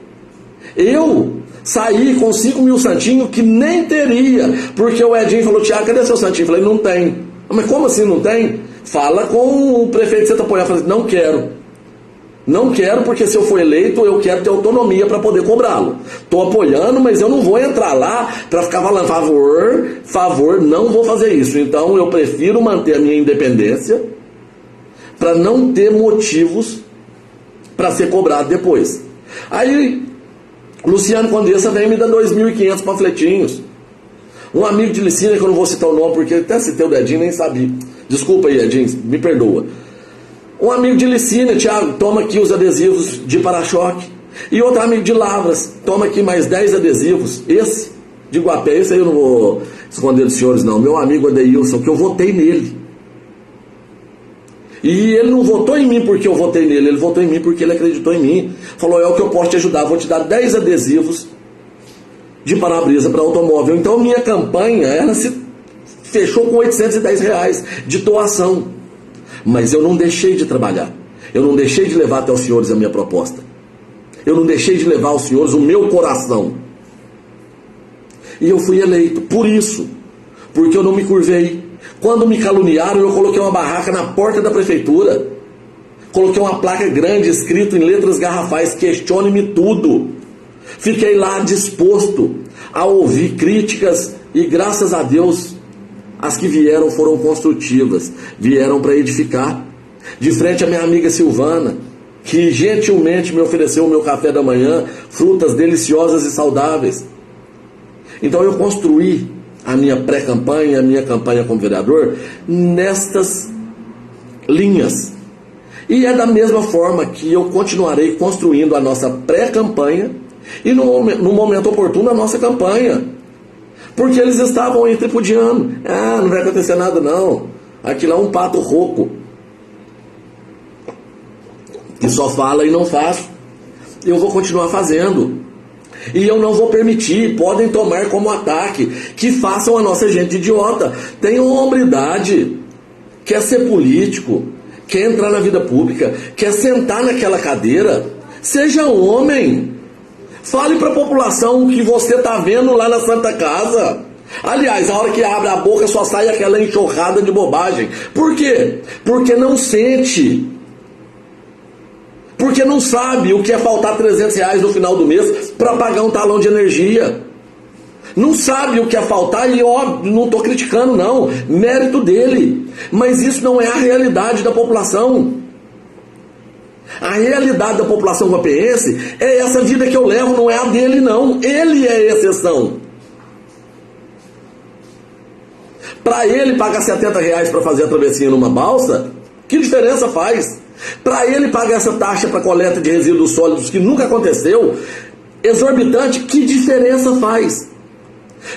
Eu Saí com 5 mil santinhos que nem teria, porque o Edinho falou: Tiago, cadê seu santinho? Eu falei: não tem. Mas como assim não tem? Fala com o prefeito de Santo Apoiar. Eu falei: não quero. Não quero, porque se eu for eleito, eu quero ter autonomia para poder cobrá-lo. Estou apoiando, mas eu não vou entrar lá para ficar falando favor, não vou fazer isso. Então eu prefiro manter a minha independência para não ter motivos para ser cobrado depois. Aí, Luciano Condessa vem me dar 2.500 panfletinhos. Um amigo de Licínia, que eu não vou citar o nome, porque até citei o Dedinho, nem sabia. Desculpa aí, Edinho, me perdoa. Um amigo de Licínia: Tiago, toma aqui os adesivos de para-choque. E outro amigo de Lavras: toma aqui mais 10 adesivos. Esse, de Guapé, esse aí eu não vou esconder dos senhores, não. Meu amigo Adeilson, que eu votei nele. E ele não votou em mim porque eu votei nele, ele votou em mim porque ele acreditou em mim. Falou: é o que eu posso te ajudar, vou te dar 10 adesivos de para-brisa para automóvel. Então minha campanha, ela se fechou com R$810 de doação. Mas eu não deixei de trabalhar. Eu não deixei de levar até os senhores a minha proposta. Eu não deixei de levar aos senhores o meu coração. E eu fui eleito por isso. Porque eu não me curvei. Quando me caluniaram, eu coloquei uma barraca na porta da prefeitura. Coloquei uma placa grande escrito em letras garrafais: questione-me tudo. Fiquei lá disposto a ouvir críticas e, graças a Deus, as que vieram foram construtivas, vieram para edificar. De frente à minha amiga Silvana, que gentilmente me ofereceu o meu café da manhã, frutas deliciosas e saudáveis. Então eu construí a minha pré-campanha, a minha campanha como vereador, nestas linhas. E é da mesma forma que eu continuarei construindo a nossa pré-campanha e no momento oportuno a nossa campanha. Porque eles estavam aí tripudiando. Ah, não vai acontecer nada não. Aquilo é um pato rouco, que só fala e não faz. Eu vou continuar fazendo. E eu não vou permitir, podem tomar como ataque, que façam a nossa gente idiota. Tenham hombridade, quer ser político, quer entrar na vida pública, quer sentar naquela cadeira, seja homem. Fale para a população o que você está vendo lá na Santa Casa. Aliás, a hora que abre a boca só sai aquela enxurrada de bobagem. Por quê? Porque não sente. Porque não sabe o que é faltar R$300 no final do mês para pagar um talão de energia. Não sabe o que é faltar e, ó, não estou criticando não, mérito dele. Mas isso não é a realidade da população. A realidade da população guapeense é essa vida que eu levo, não é a dele não. Ele é exceção. Para ele pagar R$70 para fazer a travessia numa balsa, que diferença faz? Para ele pagar essa taxa para coleta de resíduos sólidos, que nunca aconteceu, exorbitante, que diferença faz?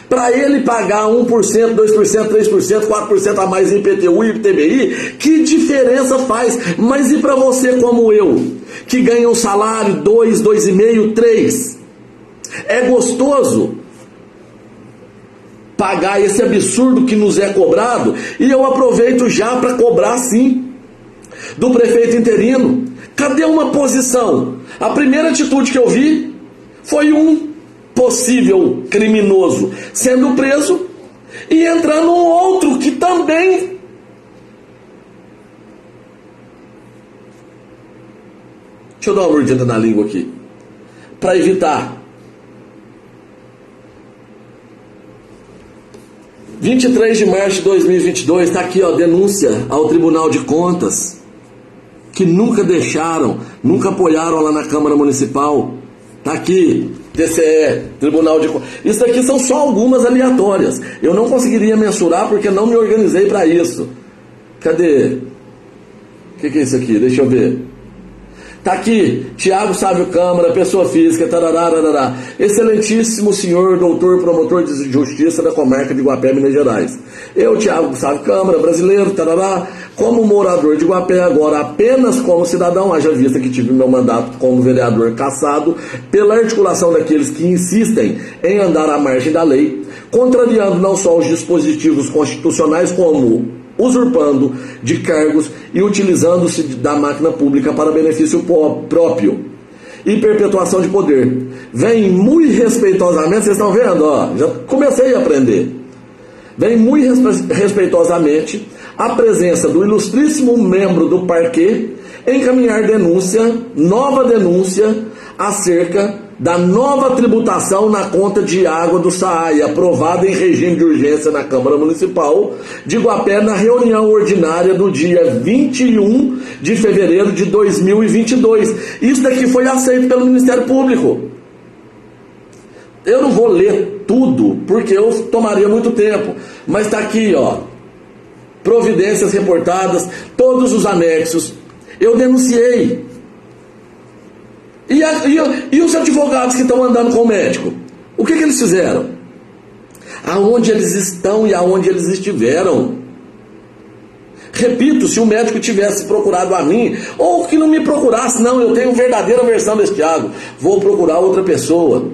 Para ele pagar 1%, 2%, 3%, 4% a mais em IPTU e IPTBI, que diferença faz? Mas e para você como eu, que ganha um salário 2, 2,5, 3? É gostoso pagar esse absurdo que nos é cobrado? E eu aproveito já para cobrar sim do prefeito interino. Cadê uma posição? A primeira atitude que eu vi foi um possível criminoso sendo preso e entrando um outro que também deixa eu dar uma mordida na língua aqui para evitar. 23 de março de 2022, está aqui, ó, denúncia ao Tribunal de Contas, que nunca deixaram, nunca apoiaram lá na Câmara Municipal. Está aqui, TCE, Tribunal de Contas. Isso aqui são só algumas aleatórias. Eu não conseguiria mensurar porque não me organizei para isso. Cadê? O que é isso aqui? Deixa eu ver. Está aqui, Tiago Sávio Câmara, pessoa física, tarará. Excelentíssimo senhor doutor promotor de justiça da comarca de Guapé, Minas Gerais. Eu, Tiago Sávio Câmara, brasileiro, tarará, como morador de Guapé, agora apenas como cidadão, haja vista que tive meu mandato como vereador cassado pela articulação daqueles que insistem em andar à margem da lei, contrariando não só os dispositivos constitucionais, como usurpando de cargos e utilizando-se da máquina pública para benefício próprio. e perpetuação de poder. Vem muito respeitosamente, vocês estão vendo? Ó, já comecei a aprender. Vem muito respeitosamente a presença do ilustríssimo membro do parquê encaminhar denúncia, nova denúncia, acerca da nova tributação na conta de água do SAAI, aprovada em regime de urgência na Câmara Municipal de Guapé na reunião ordinária do dia 21 de fevereiro de 2022. Isso daqui foi aceito pelo Ministério Público. Eu não vou ler tudo, porque eu tomaria muito tempo, mas está aqui, ó, providências reportadas, todos os anexos. Eu denunciei. E os advogados que estão andando com o médico? O que eles fizeram? Aonde eles estão e aonde eles estiveram? Repito, se o médico tivesse procurado a mim, ou que não me procurasse, não, eu tenho verdadeira versão desse Thiago, vou procurar outra pessoa,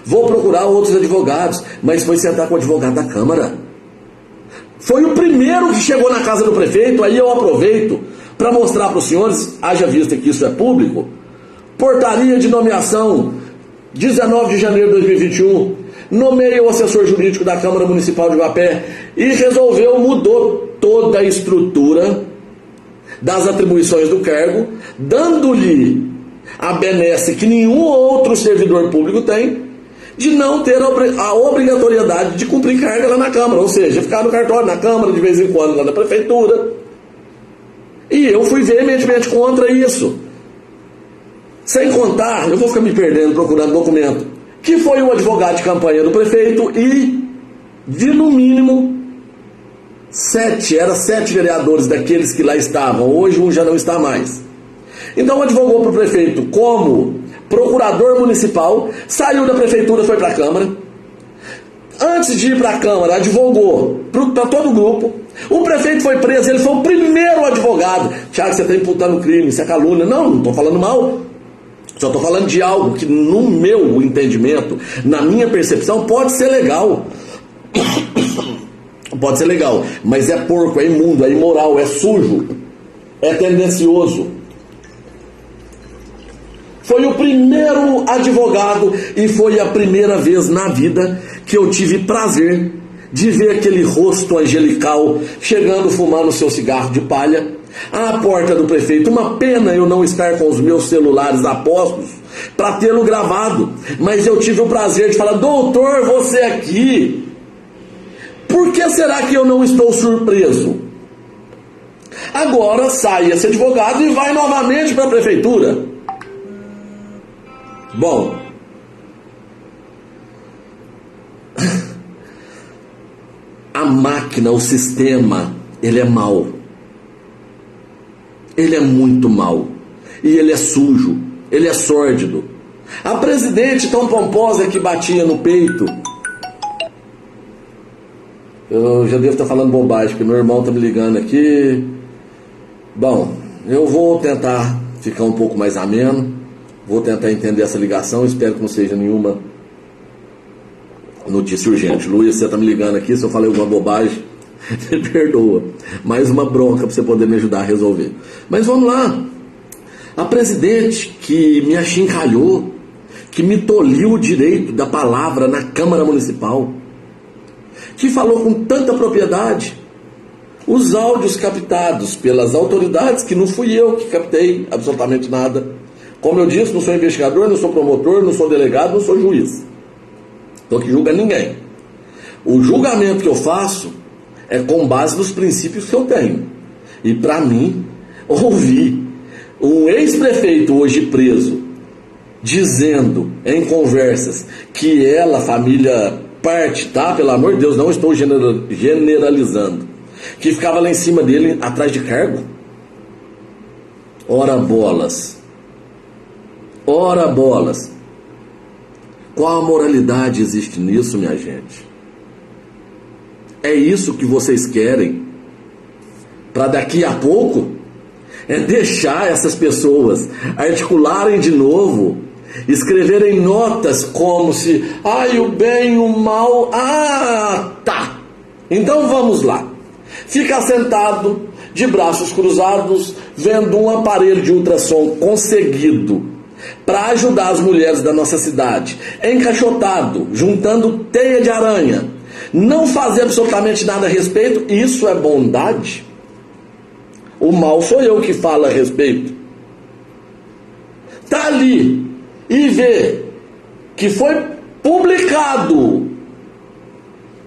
vou procurar outros advogados, mas foi sentar com o advogado da Câmara. Foi o primeiro que chegou na casa do prefeito. Aí eu aproveito para mostrar para os senhores, haja vista que isso é público, portaria de nomeação, 19 de janeiro de 2021, nomeia o assessor jurídico da Câmara Municipal de Guapé e mudou toda a estrutura das atribuições do cargo, dando-lhe a benesse que nenhum outro servidor público tem, de não ter a obrigatoriedade de cumprir carga lá na Câmara, ou seja, ficar no cartório, na Câmara, de vez em quando lá na Prefeitura. E eu fui veementemente contra isso. Sem contar, eu vou ficar me perdendo procurando documento, que foi o advogado de campanha do prefeito e de no mínimo 7 vereadores daqueles que lá estavam. Hoje um já não está mais. Então advogou para o prefeito como procurador municipal, saiu da prefeitura, foi para a Câmara. Antes de ir para a Câmara, advogou para todo o grupo. O prefeito foi preso, ele foi o primeiro advogado. Thiago, você está imputando crime, isso é calúnia. Não estou falando mal. Só estou falando de algo que, no meu entendimento, na minha percepção, pode ser legal. Pode ser legal, mas é porco, é imundo, é imoral, é sujo, é tendencioso. Foi o primeiro advogado e foi a primeira vez na vida que eu tive prazer de ver aquele rosto angelical chegando fumando seu cigarro de palha à porta do prefeito. Uma pena eu não estar com os meus celulares apostos para tê-lo gravado, mas eu tive o prazer de falar: doutor, você aqui, por que será que eu não estou surpreso? Agora sai esse advogado e vai novamente para a prefeitura. Bom, a máquina, o sistema, ele é mau. Ele é muito mau. E ele é sujo. Ele é sórdido. A presidente tão pomposa que batia no peito. Eu já devo estar falando bobagem, porque meu irmão está me ligando aqui. Bom, eu vou tentar ficar um pouco mais ameno. Vou tentar entender essa ligação. Espero que não seja nenhuma notícia urgente. Luiz, você está me ligando aqui. Se eu falei alguma bobagem, me perdoa. Mais uma bronca para você poder me ajudar a resolver. Mas vamos lá. A presidente que me achincalhou, que me tolhiu o direito da palavra na Câmara Municipal, que falou com tanta propriedade, os áudios captados pelas autoridades, que não fui eu que captei absolutamente nada. Como eu disse, não sou investigador, não sou promotor, não sou delegado, não sou juiz. Estou aqui julgando ninguém. O julgamento que eu faço é com base nos princípios que eu tenho. E para mim, ouvir um ex-prefeito hoje preso dizendo em conversas que ela, família, parte, tá? Pelo amor de Deus, não estou generalizando, que ficava lá em cima dele atrás de cargo. Ora bolas. Ora bolas. Qual a moralidade existe nisso, minha gente? É isso que vocês querem? Para daqui a pouco é deixar essas pessoas articularem de novo, escreverem notas como se, o bem e o mal, tá. Então vamos lá. Ficar sentado, de braços cruzados, vendo um aparelho de ultrassom conseguido para ajudar as mulheres da nossa cidade, encaixotado, juntando teia de aranha, não fazer absolutamente nada a respeito, isso é bondade? O mal sou eu que falo a respeito. Tá ali e vê que foi publicado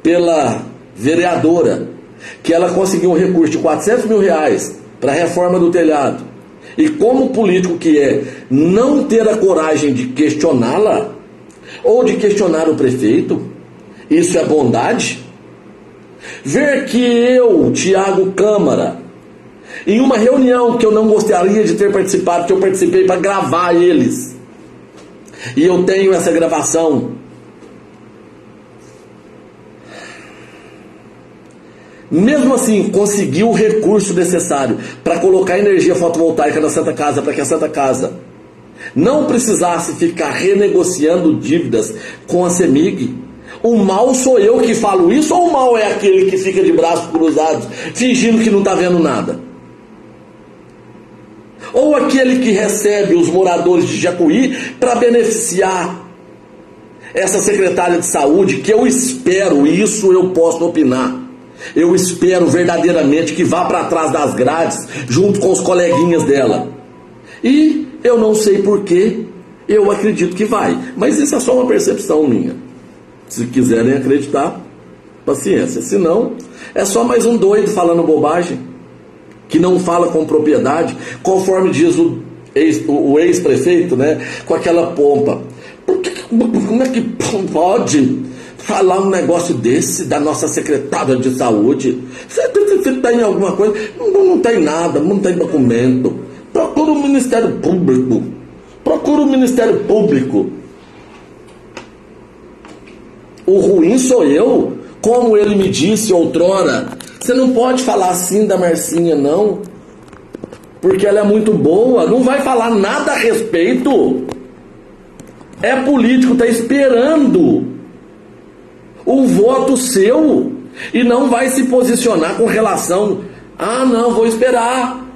pela vereadora que ela conseguiu um recurso de R$400 mil para a reforma do telhado, e como político que é, não ter a coragem de questioná-la ou de questionar o prefeito, isso é bondade? Ver que eu, Tiago Câmara, em uma reunião que eu não gostaria de ter participado, que eu participei para gravar eles, e eu tenho essa gravação, mesmo assim conseguiu o recurso necessário para colocar energia fotovoltaica na Santa Casa, para que a Santa Casa não precisasse ficar renegociando dívidas com a CEMIG. O mal sou eu que falo isso, ou o mal é aquele que fica de braços cruzados fingindo que não está vendo nada? Ou aquele que recebe os moradores de Jacuí para beneficiar essa secretária de saúde, que eu espero, isso eu posso opinar, eu espero verdadeiramente que vá para trás das grades junto com os coleguinhas dela. E eu não sei porquê, eu acredito que vai, mas isso é só uma percepção minha. Se quiserem acreditar, paciência. Se não, é só mais um doido falando bobagem, que não fala com propriedade, conforme diz o ex-prefeito, né, com aquela pompa. Como é que pode falar um negócio desse da nossa secretária de saúde? Você tem alguma coisa? Não tem nada, não tem documento. Procura o Ministério Público. Procura o Ministério Público. O ruim sou eu, como ele me disse outrora. Você não pode falar assim da Marcinha, não, porque ela é muito boa. Não vai falar nada a respeito. É político, está esperando o voto seu e não vai se posicionar com relação, não, vou esperar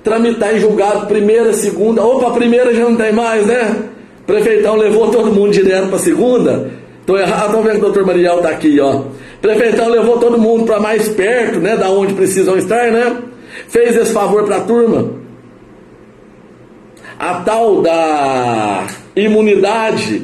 tramitar em julgado primeira, segunda, opa, primeira já não tem mais, né? Prefeitão levou todo mundo direto para segunda. Tô errado, tô vendo que o doutor Mariel tá aqui, ó. Prefeitão levou todo mundo para mais perto, né, da onde precisam estar, né? Fez esse favor para a turma. A tal da imunidade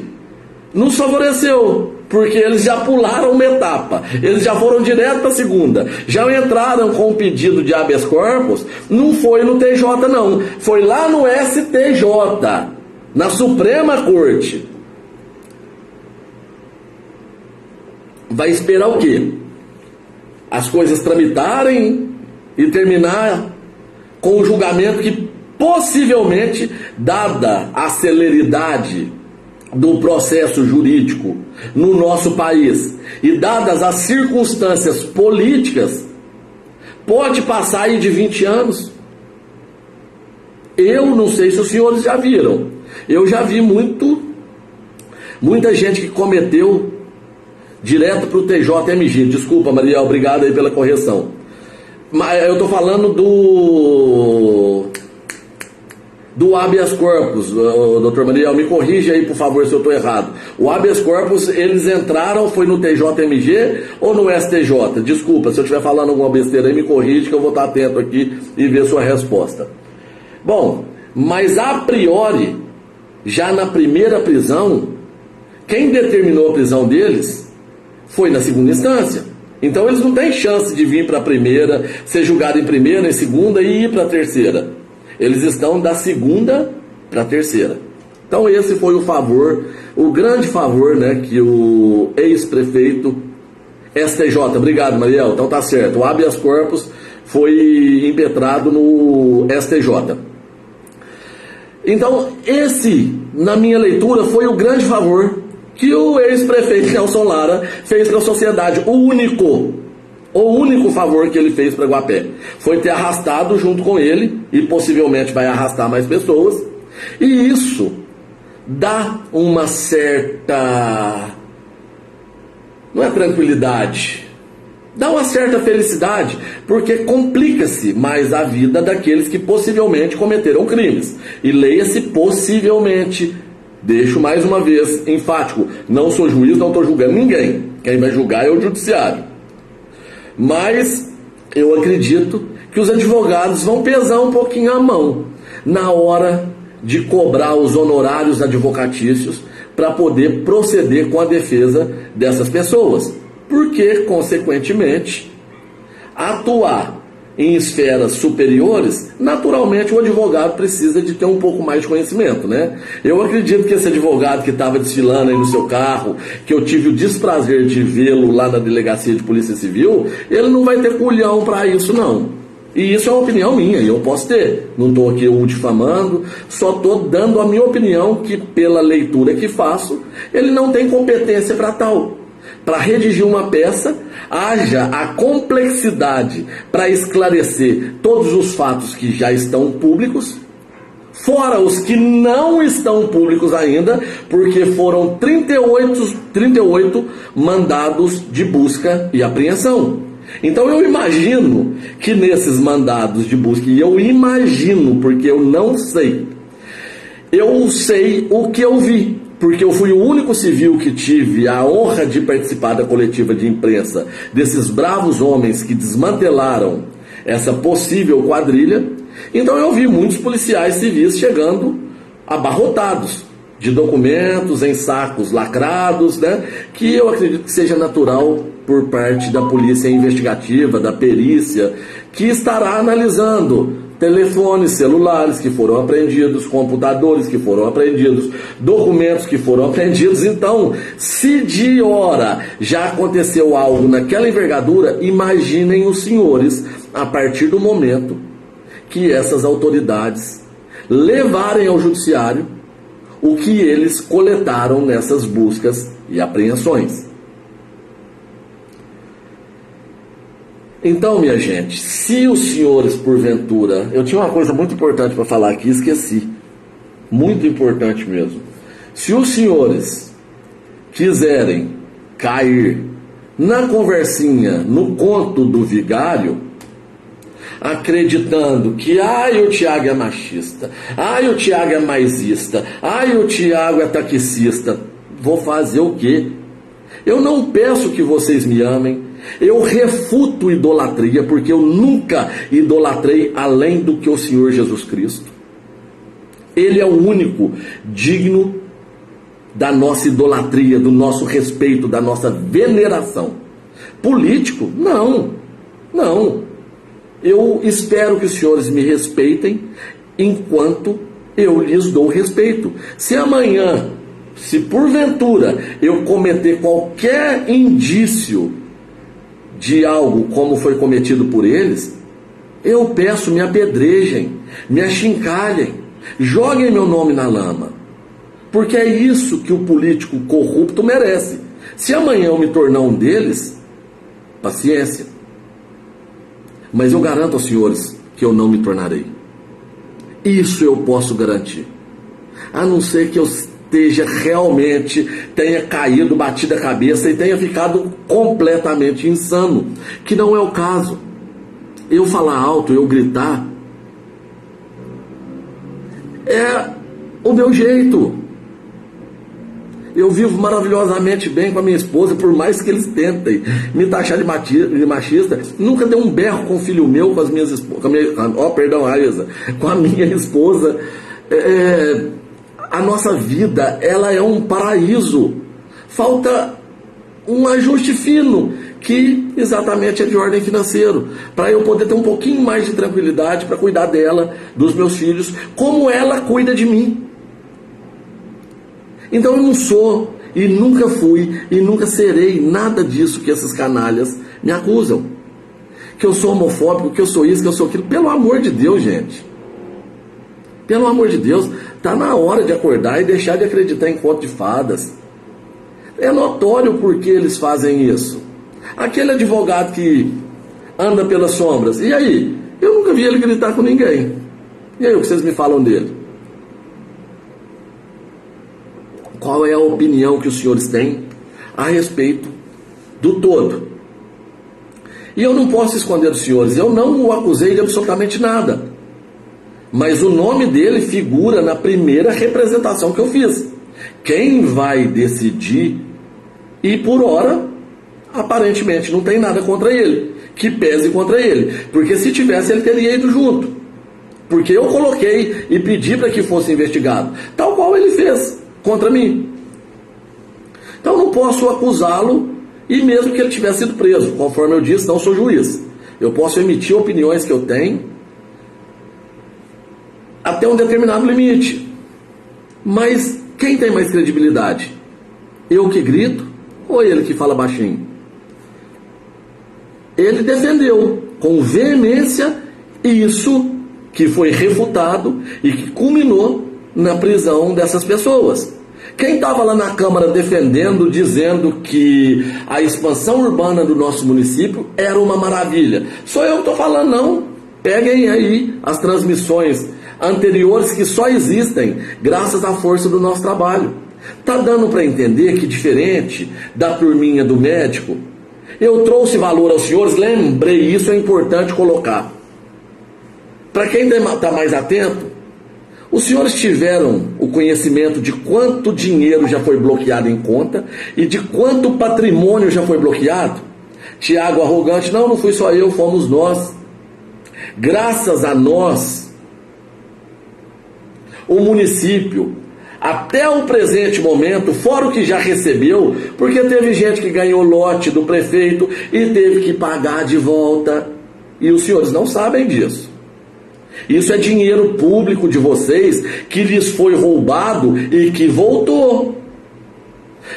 nos favoreceu, porque eles já pularam uma etapa, eles já foram direto para a segunda, já entraram com o pedido de habeas corpus, não foi no TJ não, foi lá no STJ, na Suprema Corte. Vai esperar o quê? As coisas tramitarem e terminar com o julgamento que possivelmente, dada a celeridade do processo jurídico no nosso país e dadas as circunstâncias políticas, pode passar aí de 20 anos. Eu não sei se os senhores já viram. Eu já vi muita gente que cometeu direto para o TJMG. Desculpa, Maria, obrigado aí pela correção. Mas eu estou falando do habeas corpus. Doutor Mariel, me corrija aí, por favor, se eu estou errado. O habeas corpus, eles entraram, foi no TJMG ou no STJ? Desculpa, se eu estiver falando alguma besteira aí, me corrija, que eu vou estar atento aqui e ver sua resposta. Bom, mas a priori, já na primeira prisão, quem determinou a prisão deles foi na segunda instância. Então eles não têm chance de vir para a primeira, ser julgado em primeira, em segunda e ir para a terceira. Eles estão da segunda para a terceira. Então esse foi o favor, o grande favor, né, que o ex-prefeito STJ, obrigado, Mariel, então tá certo, o habeas corpus foi impetrado no STJ. Então esse, na minha leitura, foi o grande favor que o ex-prefeito Nelson Lara fez para a sociedade. O único favor que ele fez para Guapé foi ter arrastado junto com ele, e possivelmente vai arrastar mais pessoas, e isso dá uma certa, não é tranquilidade, Dá uma certa felicidade, porque complica-se mais a vida daqueles que possivelmente cometeram crimes. E leia-se possivelmente. Deixo mais uma vez enfático, não sou juiz, não estou julgando ninguém. Quem vai julgar é o judiciário. Mas eu acredito que os advogados vão pesar um pouquinho a mão na hora de cobrar os honorários advocatícios para poder proceder com a defesa dessas pessoas. Porque, consequentemente, atuar em esferas superiores, naturalmente o advogado precisa de ter um pouco mais de conhecimento, né? Eu acredito que esse advogado que estava desfilando aí no seu carro, que eu tive o desprazer de vê-lo lá na delegacia de polícia civil, ele não vai ter culhão para isso, não. E isso é uma opinião minha, e eu posso ter. Não estou aqui o difamando, só estou dando a minha opinião que, pela leitura que faço, ele não tem competência para tal. Para redigir uma peça, haja a complexidade para esclarecer todos os fatos que já estão públicos, fora os que não estão públicos ainda, porque foram 38 mandados de busca e apreensão. Então eu imagino que nesses mandados de busca, e eu imagino porque eu não sei, eu sei o que eu vi. Porque eu fui o único civil que tive a honra de participar da coletiva de imprensa desses bravos homens que desmantelaram essa possível quadrilha. Então eu vi muitos policiais civis chegando abarrotados de documentos em sacos lacrados, né? Que eu acredito que seja natural por parte da polícia investigativa, da perícia, que estará analisando telefones celulares que foram apreendidos, computadores que foram apreendidos, documentos que foram apreendidos. Então, se de hora já aconteceu algo naquela envergadura, imaginem os senhores, a partir do momento que essas autoridades levarem ao judiciário o que eles coletaram nessas buscas e apreensões. Então, minha gente, se os senhores, porventura... Eu tinha uma coisa muito importante para falar aqui, esqueci. Muito importante mesmo. Se os senhores quiserem cair na conversinha, no conto do vigário, acreditando que o Tiago é machista, o Tiago é maisista, o Tiago é taxista, vou fazer o quê? Eu não peço que vocês me amem. Eu refuto idolatria, porque eu nunca idolatrei além do que o Senhor Jesus Cristo. Ele é o único digno da nossa idolatria, do nosso respeito, da nossa veneração. Político? Não. Eu espero que os senhores me respeitem enquanto eu lhes dou respeito. Se amanhã, se porventura eu cometer qualquer indício de algo como foi cometido por eles, eu peço, me apedrejem, me achincalhem, joguem meu nome na lama, porque é isso que o político corrupto merece. Se amanhã eu me tornar um deles, paciência, mas eu garanto aos senhores que eu não me tornarei. Isso eu posso garantir, a não ser que eu realmente tenha caído, batido a cabeça e tenha ficado completamente insano, que não é o caso. Eu falar alto, eu gritar, é o meu jeito. Eu vivo maravilhosamente bem com a minha esposa, por mais que eles tentem me taxar de machista. Nunca dei um berro com o filho meu, com as minhas esposas, com a minha esposa. A nossa vida, ela é um paraíso. Falta um ajuste fino, que exatamente é de ordem financeiro, para eu poder ter um pouquinho mais de tranquilidade para cuidar dela, dos meus filhos, como ela cuida de mim. Então eu não sou, e nunca fui, e nunca serei nada disso que esses canalhas me acusam. Que eu sou homofóbico, que eu sou isso, que eu sou aquilo. Pelo amor de Deus, gente. Pelo amor de Deus, está na hora de acordar e deixar de acreditar em conto de fadas. É notório por que eles fazem isso. Aquele advogado que anda pelas sombras, e aí? Eu nunca vi ele gritar com ninguém. E aí, o que vocês me falam dele? Qual é a opinião que os senhores têm a respeito do todo? E eu não posso esconder dos senhores, eu não o acusei de absolutamente nada. Mas o nome dele figura na primeira representação que eu fiz. Quem vai decidir, e por hora, aparentemente não tem nada contra ele, que pese contra ele. Porque se tivesse, ele teria ido junto. Porque eu coloquei e pedi para que fosse investigado, tal qual ele fez contra mim. Então não posso acusá-lo, e mesmo que ele tivesse sido preso, conforme eu disse, não sou juiz. Eu posso emitir opiniões que eu tenho até um determinado limite. Mas quem tem mais credibilidade? Eu que grito ou ele que fala baixinho? Ele defendeu com veemência isso que foi refutado e que culminou na prisão dessas pessoas. Quem estava lá na Câmara defendendo, dizendo que a expansão urbana do nosso município era uma maravilha? Sou eu que estou falando, não. Peguem aí as transmissões anteriores que só existem graças à força do nosso trabalho. Tá dando para entender que, diferente da turminha do médico, eu trouxe valor aos senhores, lembrei, isso é importante colocar. Para quem está mais atento, os senhores tiveram o conhecimento de quanto dinheiro já foi bloqueado em conta e de quanto patrimônio já foi bloqueado? Tiago arrogante, não fui só eu, fomos nós. Graças a nós, o município, até o presente momento, fora o que já recebeu, porque teve gente que ganhou lote do prefeito e teve que pagar de volta, e os senhores não sabem disso. Isso é dinheiro público de vocês que lhes foi roubado e que voltou.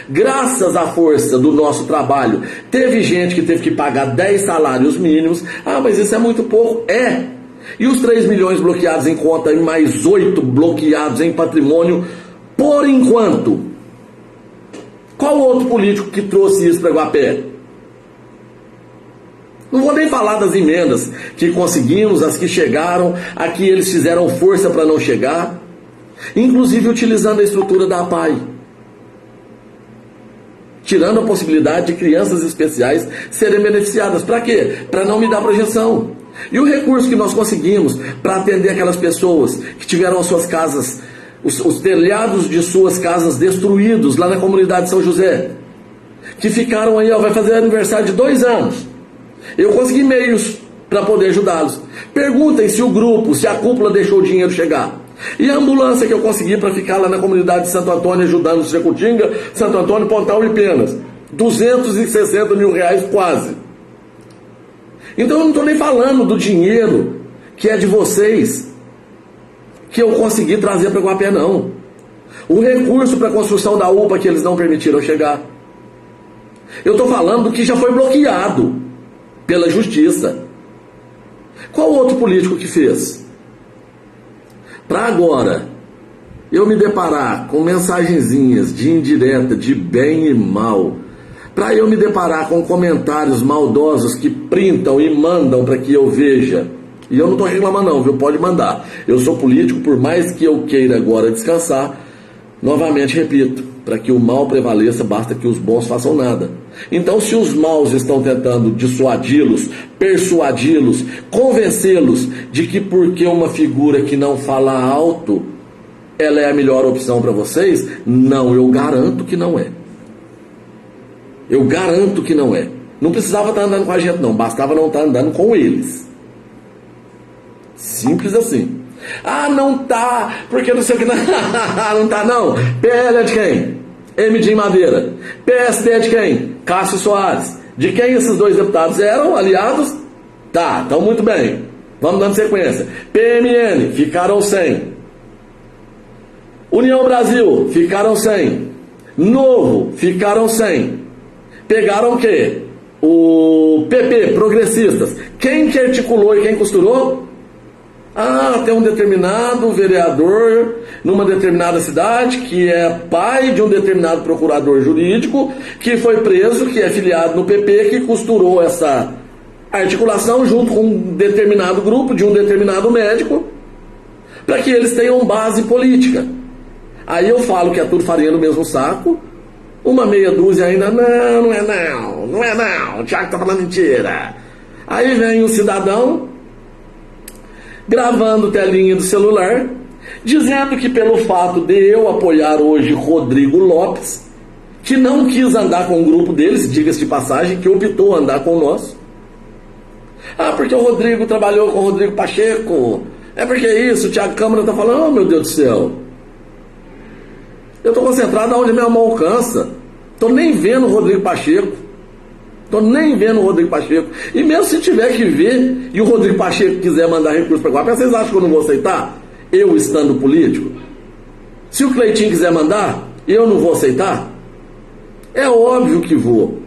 Graças à força do nosso trabalho, teve gente que teve que pagar 10 salários mínimos. Ah, mas isso é muito pouco. É. E os 3 milhões bloqueados em conta e mais 8 bloqueados em patrimônio, por enquanto. Qual outro político que trouxe isso para Guapé? Não vou nem falar das emendas que conseguimos, as que chegaram, a que eles fizeram força para não chegar, inclusive utilizando a estrutura da APAI, tirando a possibilidade de crianças especiais serem beneficiadas. Para quê? Para não me dar projeção. E o recurso que nós conseguimos para atender aquelas pessoas que tiveram as suas casas, os telhados de suas casas destruídos lá na comunidade de São José, que ficaram aí, vai fazer aniversário de 2 anos. Eu consegui meios para poder ajudá-los. Perguntem se o grupo, se a cúpula deixou o dinheiro chegar. E a ambulância que eu consegui para ficar lá na comunidade de Santo Antônio, ajudando o Jecutinga, Santo Antônio, Pontal e Penas. 260 mil reais quase. Então eu não estou nem falando do dinheiro que é de vocês, que eu consegui trazer para Guapé, não. O recurso para a construção da UPA que eles não permitiram chegar. Eu estou falando do que já foi bloqueado pela justiça. Qual outro político que fez? Para agora eu me deparar com mensagenzinhas de indireta, de bem e mal, para eu me deparar com comentários maldosos que printam e mandam para que eu veja, e eu não estou reclamando não, viu? Pode mandar. Eu sou político, por mais que eu queira agora descansar, novamente repito, para que o mal prevaleça, basta que os bons façam nada. Então, se os maus estão tentando dissuadi-los, persuadi-los, convencê-los de que porque uma figura que não fala alto, ela é a melhor opção para vocês, não, eu garanto que não é. Eu garanto que não é. Não precisava estar andando com a gente não, bastava não estar andando com eles. Simples assim. Ah, não tá, porque não sei o que. Não tá não. PL é de quem? MD Madeira. PSD é de quem? Cássio Soares. De quem esses 2 deputados eram aliados? Tá, então muito bem. Vamos dando sequência. PMN, ficaram sem. União Brasil, ficaram sem. Novo, ficaram sem. Pegaram o quê? O PP, progressistas. Quem que articulou e quem costurou? Ah, tem um determinado vereador numa determinada cidade que é pai de um determinado procurador jurídico que foi preso, que é filiado no PP, que costurou essa articulação junto com um determinado grupo de um determinado médico para que eles tenham base política. Aí eu falo que é tudo farinha no mesmo saco, uma meia dúzia ainda, não é não, o Thiago tá falando mentira. Aí vem um cidadão gravando telinha do celular, dizendo que pelo fato de eu apoiar hoje Rodrigo Lopes, que não quis andar com o grupo deles, diga-se de passagem, que optou andar com o nosso. Ah, porque o Rodrigo trabalhou com o Rodrigo Pacheco. É porque é isso, o Thiago Câmara está falando, oh meu Deus do céu. Eu estou concentrado onde minha mão alcança. Estou nem vendo o Rodrigo Pacheco. E mesmo se tiver que ver e o Rodrigo Pacheco quiser mandar recurso para Guapé, vocês acham que eu não vou aceitar? Eu estando político? Se o Cleitinho quiser mandar, eu não vou aceitar? É óbvio que vou.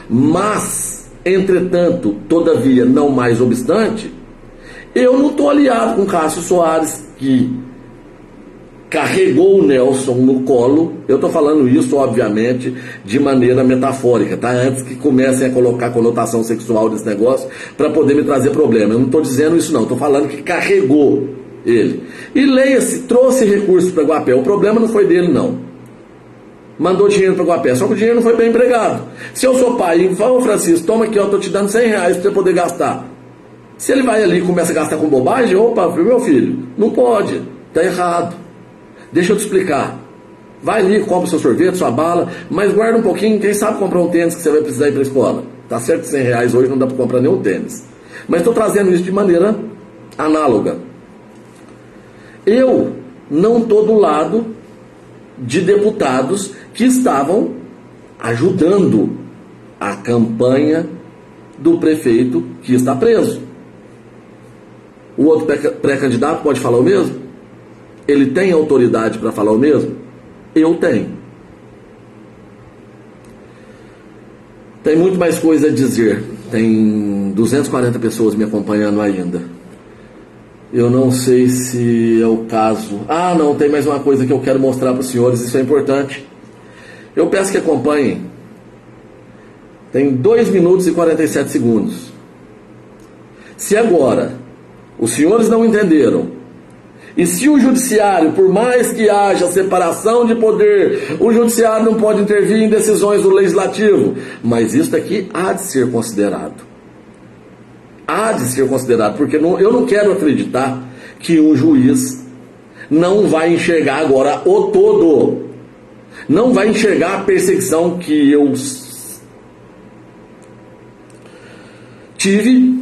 Mas, entretanto, todavia, não mais obstante, eu não estou aliado com Cássio Soares, que carregou o Nelson no colo. Eu estou falando isso, obviamente, de maneira metafórica, tá? Antes que comecem a colocar conotação sexual nesse negócio para poder me trazer problema. Eu não estou dizendo isso não, estou falando que carregou ele. E leia-se, trouxe recursos para Guapé. O problema não foi dele, não. Mandou dinheiro para Guapé, só que o dinheiro não foi bem empregado. Se eu sou pai e falo, Francisco, toma aqui, eu estou te dando R$100 para você poder gastar. Se ele vai ali e começa a gastar com bobagem, opa, meu filho, não pode, está errado. Deixa eu te explicar. Vai ali, compra o seu sorvete, sua bala, mas guarda um pouquinho, quem sabe comprar um tênis que você vai precisar ir para a escola. Tá certo que R$100 hoje não dá para comprar nenhum tênis. Mas estou trazendo isso de maneira análoga. Eu não estou do lado de deputados que estavam ajudando a campanha do prefeito que está preso. O outro pré-candidato pode falar o mesmo? Ele tem autoridade para falar o mesmo? Eu tenho. Tem muito mais coisa a dizer. Tem 240 pessoas me acompanhando ainda. Eu não sei se é o caso. Ah, não, tem mais uma coisa que eu quero mostrar para os senhores, isso é importante. Eu peço que acompanhem. Tem 2 minutos e 47 segundos. Se agora os senhores não entenderam, e se o judiciário, por mais que haja separação de poder, o judiciário não pode intervir em decisões do legislativo, mas isso daqui há de ser considerado. Há de ser considerado, porque eu não quero acreditar que um juiz não vai enxergar agora o todo, não vai enxergar a perseguição que eu tive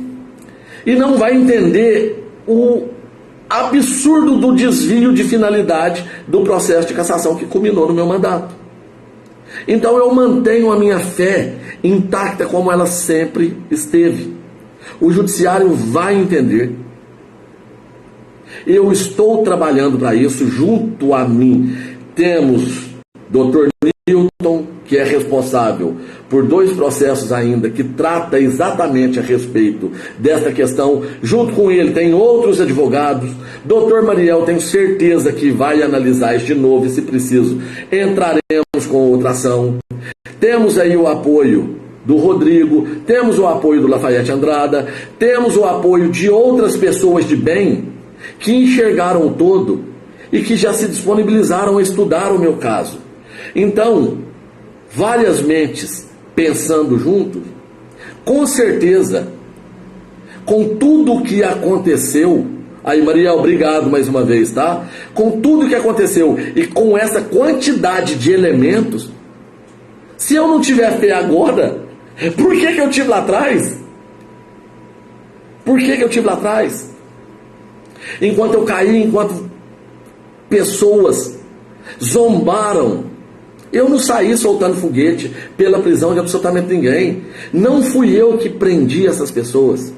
e não vai entender o absurdo do desvio de finalidade do processo de cassação que culminou no meu mandato. Então eu mantenho a minha fé intacta como ela sempre esteve. O judiciário vai entender. Eu estou trabalhando para isso. Junto a mim temos Dr. Newton, que é responsável por 2 processos ainda, que trata exatamente a respeito desta questão. Junto com ele tem outros advogados. Dr. Mariel, tenho certeza que vai analisar isso de novo e, se preciso, entraremos com outra ação. Temos aí o apoio do Rodrigo, temos o apoio do Lafayette Andrada, temos o apoio de outras pessoas de bem que enxergaram o todo e que já se disponibilizaram a estudar o meu caso. Então, várias mentes pensando juntos, com certeza, com tudo o que aconteceu, aí Mariel, obrigado mais uma vez, tá? Com tudo o que aconteceu e com essa quantidade de elementos, se eu não tiver fé agora, por que eu tive lá atrás? Por que eu tive lá atrás? Enquanto eu caí, enquanto pessoas zombaram, eu não saí soltando foguete pela prisão de absolutamente ninguém. Não fui eu que prendi essas pessoas.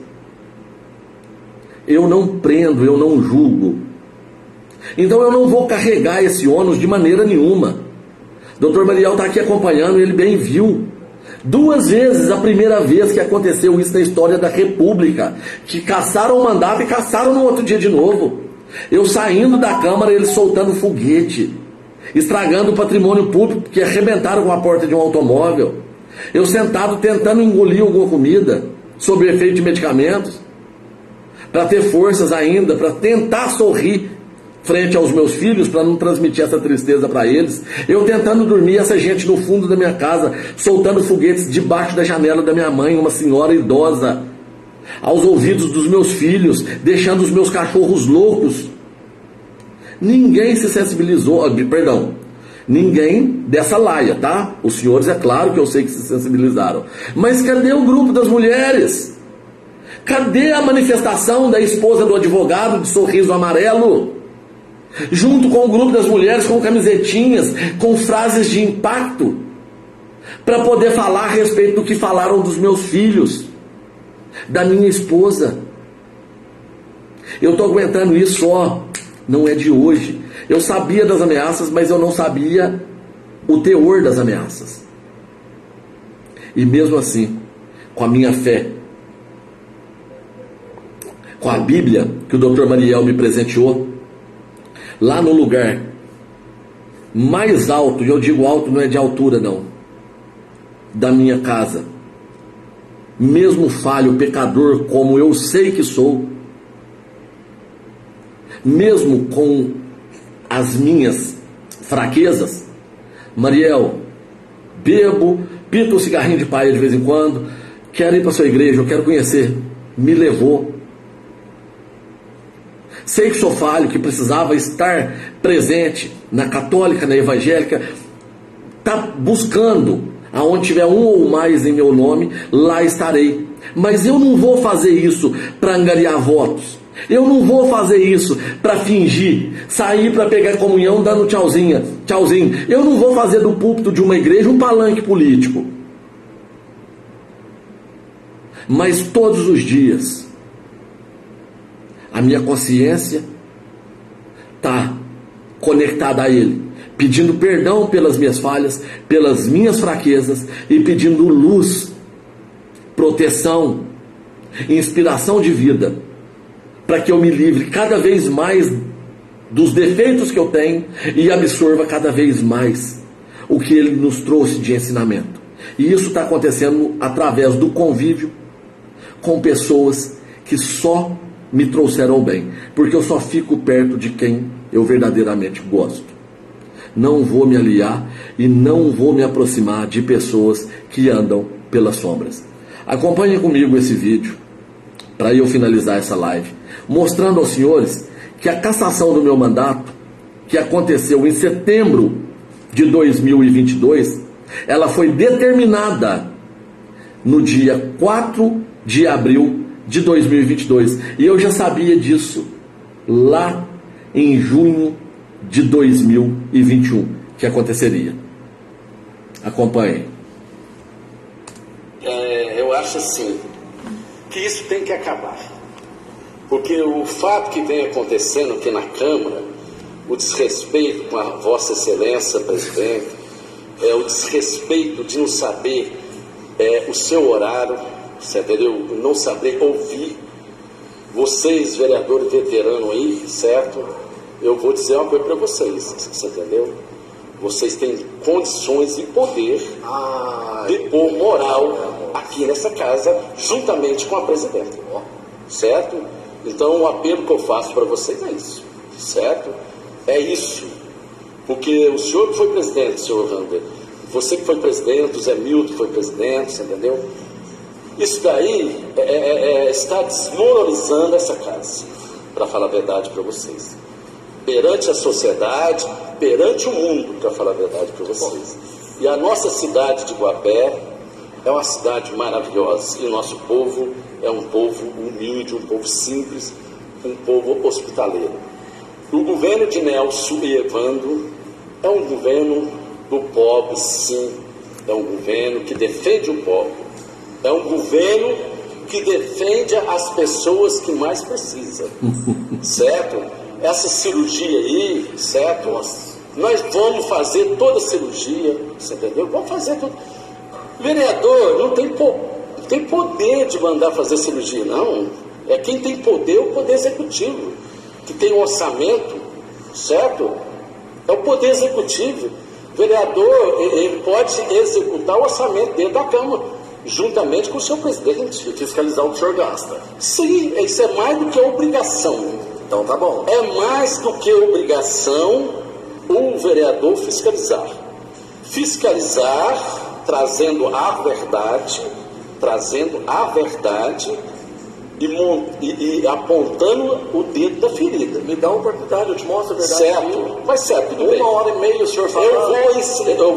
Eu não prendo, eu não julgo. Então eu não vou carregar esse ônus de maneira nenhuma. Dr. Mariel está aqui acompanhando, ele bem viu. 2 vezes, a primeira vez que aconteceu isso na história da República, que caçaram o mandato e caçaram no outro dia de novo. Eu saindo da Câmara, eles soltando foguete, estragando o patrimônio público, que arrebentaram com a porta de um automóvel. Eu sentado tentando engolir alguma comida, sob efeito de medicamentos, para ter forças ainda, para tentar sorrir frente aos meus filhos, para não transmitir essa tristeza para eles. Eu tentando dormir, essa gente no fundo da minha casa, soltando foguetes debaixo da janela da minha mãe, uma senhora idosa, aos ouvidos dos meus filhos, deixando os meus cachorros loucos. Ninguém se sensibilizou, perdão, ninguém dessa laia, tá? Os senhores, é claro que eu sei que se sensibilizaram. Mas cadê o grupo das mulheres? Cadê a manifestação da esposa do advogado de sorriso amarelo? Junto com o grupo das mulheres, com camisetinhas, com frases de impacto, para poder falar a respeito do que falaram dos meus filhos, da minha esposa. Eu estou aguentando isso só, não é de hoje. Eu sabia das ameaças, mas eu não sabia o teor das ameaças. E mesmo assim, com a minha fé, com a Bíblia que o Dr. Mariel me presenteou, lá no lugar mais alto, e eu digo alto não é de altura não, da minha casa, mesmo falho, pecador como eu sei que sou, mesmo com as minhas fraquezas, Mariel, bebo, pinto um cigarrinho de paia de vez em quando, quero ir para sua igreja, eu quero conhecer, me levou. Sei que sou falho, que precisava estar presente na católica, na evangélica, tá buscando, aonde tiver um ou mais em meu nome, lá estarei. Mas eu não vou fazer isso para angariar votos. Eu não vou fazer isso para fingir, sair para pegar comunhão dando tchauzinho. Eu não vou fazer do púlpito de uma igreja um palanque político. Mas todos os dias, a minha consciência está conectada a Ele, pedindo perdão pelas minhas falhas, pelas minhas fraquezas e pedindo luz, proteção, inspiração de vida, para que eu me livre cada vez mais dos defeitos que eu tenho e absorva cada vez mais o que Ele nos trouxe de ensinamento. E isso está acontecendo através do convívio com pessoas que só me trouxeram bem, porque eu só fico perto de quem eu verdadeiramente gosto. Não vou me aliar e não vou me aproximar de pessoas que andam pelas sombras. Acompanhem comigo esse vídeo, para eu finalizar essa live, mostrando aos senhores que a cassação do meu mandato, que aconteceu em setembro de 2022, ela foi determinada no dia 4 de abril de 2022. E eu já sabia disso lá em junho de 2021, que aconteceria. Acompanhem. Eu acho assim, que isso tem que acabar. Porque o fato que vem acontecendo aqui na Câmara, o desrespeito com a Vossa Excelência, presidente, o desrespeito de não saber o seu horário, você entendeu? Não saber ouvir. Vocês, vereadores veteranos aí, certo? Eu vou dizer uma coisa para vocês, você entendeu? Vocês têm condições e poder de pôr moral aqui nessa casa, juntamente com a presidenta, certo? Então o apelo que eu faço para vocês é isso, certo? É isso. Porque o senhor que foi presidente, senhor Rander, você que foi presidente, o Zé Milton foi presidente, você entendeu? Isso daí está desmoralizando essa casa, para falar a verdade para vocês. Perante a sociedade, perante o mundo, para falar a verdade para vocês. E a nossa cidade de Guapé é uma cidade maravilhosa. E o nosso povo é um povo humilde, um povo simples, um povo hospitaleiro. O governo de Nelson e Evandro é um governo do pobre, sim. É um governo que defende o pobre. É um governo que defende as pessoas que mais precisam, certo? Essa cirurgia aí, certo? Nós vamos fazer toda a cirurgia, você entendeu? Vamos fazer tudo. Vereador não tem poder de mandar fazer cirurgia, não. É quem tem poder, o poder executivo, que tem um orçamento, certo? É o poder executivo. O vereador, ele pode executar o orçamento dentro da Câmara, juntamente com o seu presidente. E fiscalizar o que o senhor gasta. Sim, isso é mais do que obrigação. Então tá bom. É mais do que obrigação o vereador fiscalizar. Fiscalizar, trazendo a verdade e apontando o dedo da ferida. Me dá uma oportunidade, eu te mostro a verdade. Certo, mas certo, tudo bem. 1h30 o senhor falando. Eu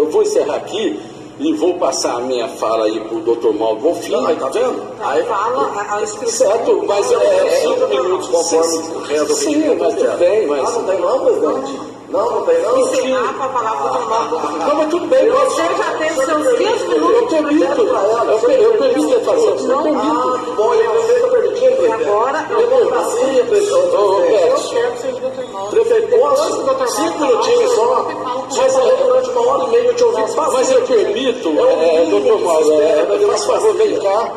vou encerrar aqui e vou passar a minha fala aí pro Dr. Mauro Bonfim. Aí, tá vendo? Aí Fala a inscrição. Certo, mas 5 minutos conforme o resto do sim, mas tudo bem, mas... não tem não, presidente? Não tem não? Encerrar com a palavra do Mauro. Não, mas tudo bem. Você já teve seus 15 minutos. Eu permito ele fazer. Eu permito. Que bom, ele está permitindo. E agora eu democracia, prefeito. Posso? 5 minutinhos só. Mas durante 1h30 eu te ouvi. Mas eu permito, doutor Mauro, faz favor, vem cá.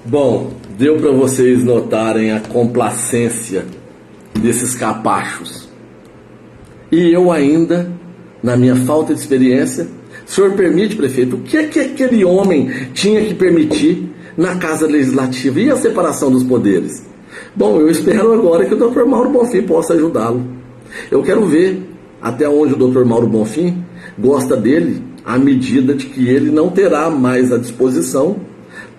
Bom, deu para vocês notarem a complacência desses capachos. E eu ainda, na minha falta de experiência, o senhor permite, prefeito, o que é que aquele homem tinha que permitir na Casa Legislativa? E a separação dos poderes? Bom, eu espero agora que o Dr. Mauro Bonfim possa ajudá-lo. Eu quero ver até onde o Dr. Mauro Bonfim gosta dele, à medida de que ele não terá mais à disposição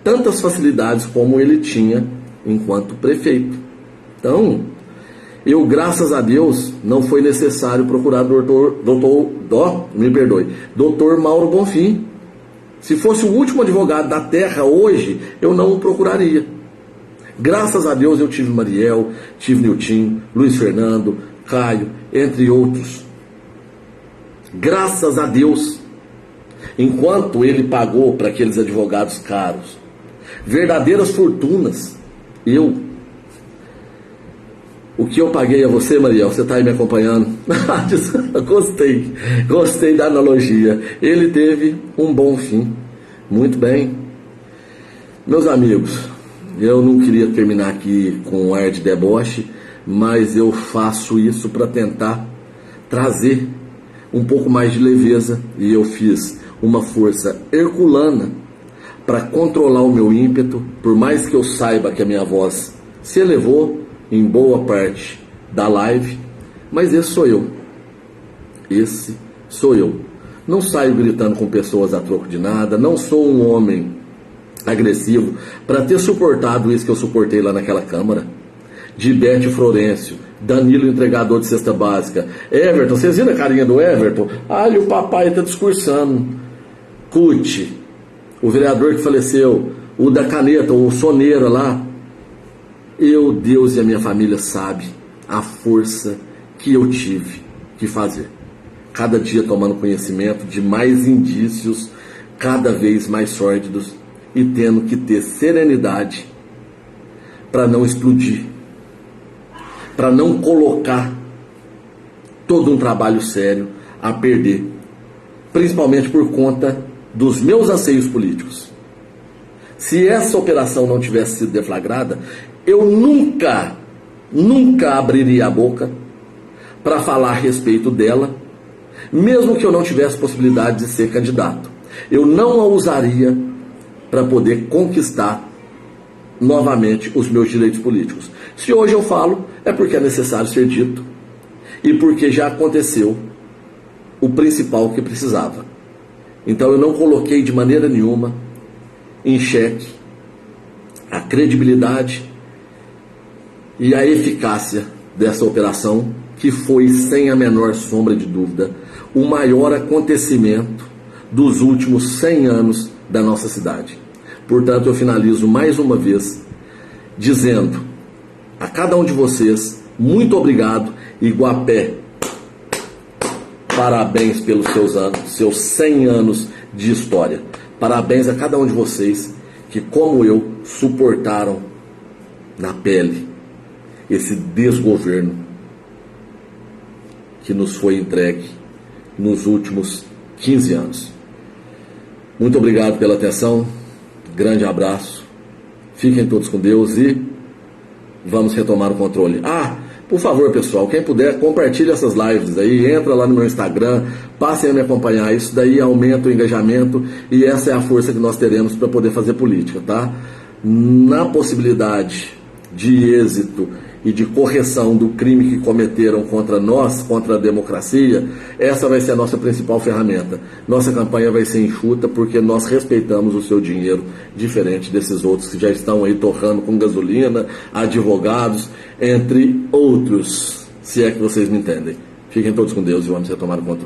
tantas facilidades como ele tinha enquanto prefeito. Então, eu, graças a Deus, não foi necessário procurar Dr. Mauro Bonfim. Se fosse o último advogado da terra hoje, eu não o procuraria. Graças a Deus eu tive Mariel, tive Nilton, Luiz Fernando, Caio, entre outros. Graças a Deus, enquanto ele pagou para aqueles advogados caros verdadeiras fortunas, o que eu paguei a você, Mariel, você está aí me acompanhando? Gostei da analogia. Ele teve um bom fim. Muito bem. Meus amigos, eu não queria terminar aqui com um ar de deboche, mas eu faço isso para tentar trazer um pouco mais de leveza, e eu fiz uma força herculana para controlar o meu ímpeto, por mais que eu saiba que a minha voz se elevou em boa parte da live, mas esse sou eu. Esse sou eu. Não saio gritando com pessoas a troco de nada, não sou um homem agressivo para ter suportado isso que eu suportei lá naquela Câmara. De Bete Florencio, Danilo entregador de cesta básica, Everton, vocês viram a carinha do Everton? E o papai está discursando. Cuti, o vereador que faleceu, o da caneta, o Soneira lá. Deus e a minha família sabe a força que eu tive que fazer. Cada dia tomando conhecimento de mais indícios, cada vez mais sórdidos, e tendo que ter serenidade para não explodir, para não colocar todo um trabalho sério a perder, principalmente por conta dos meus anseios políticos. Se essa operação não tivesse sido deflagrada, eu nunca abriria a boca para falar a respeito dela, mesmo que eu não tivesse possibilidade de ser candidato. Eu não a usaria para poder conquistar novamente os meus direitos políticos. Se hoje eu falo, é porque é necessário ser dito e porque já aconteceu o principal que precisava. Então eu não coloquei de maneira nenhuma em xeque a credibilidade e a eficácia dessa operação, que foi, sem a menor sombra de dúvida, o maior acontecimento dos últimos 100 anos da nossa cidade. Portanto, eu finalizo mais uma vez dizendo a cada um de vocês, muito obrigado, Iguapé, parabéns pelos seus 100 anos de história. Parabéns a cada um de vocês que, como eu, suportaram na pele esse desgoverno que nos foi entregue nos últimos 15 anos. Muito obrigado pela atenção, grande abraço, fiquem todos com Deus e vamos retomar o controle. Por favor, pessoal, quem puder, compartilhe essas lives aí, entra lá no meu Instagram, passem a me acompanhar, isso daí aumenta o engajamento e essa é a força que nós teremos para poder fazer política, tá? Na possibilidade de êxito e de correção do crime que cometeram contra nós, contra a democracia, essa vai ser a nossa principal ferramenta. Nossa campanha vai ser enxuta porque nós respeitamos o seu dinheiro, diferente desses outros que já estão aí torrando com gasolina, advogados, entre outros, se é que vocês me entendem. Fiquem todos com Deus e vamos retomar o controle.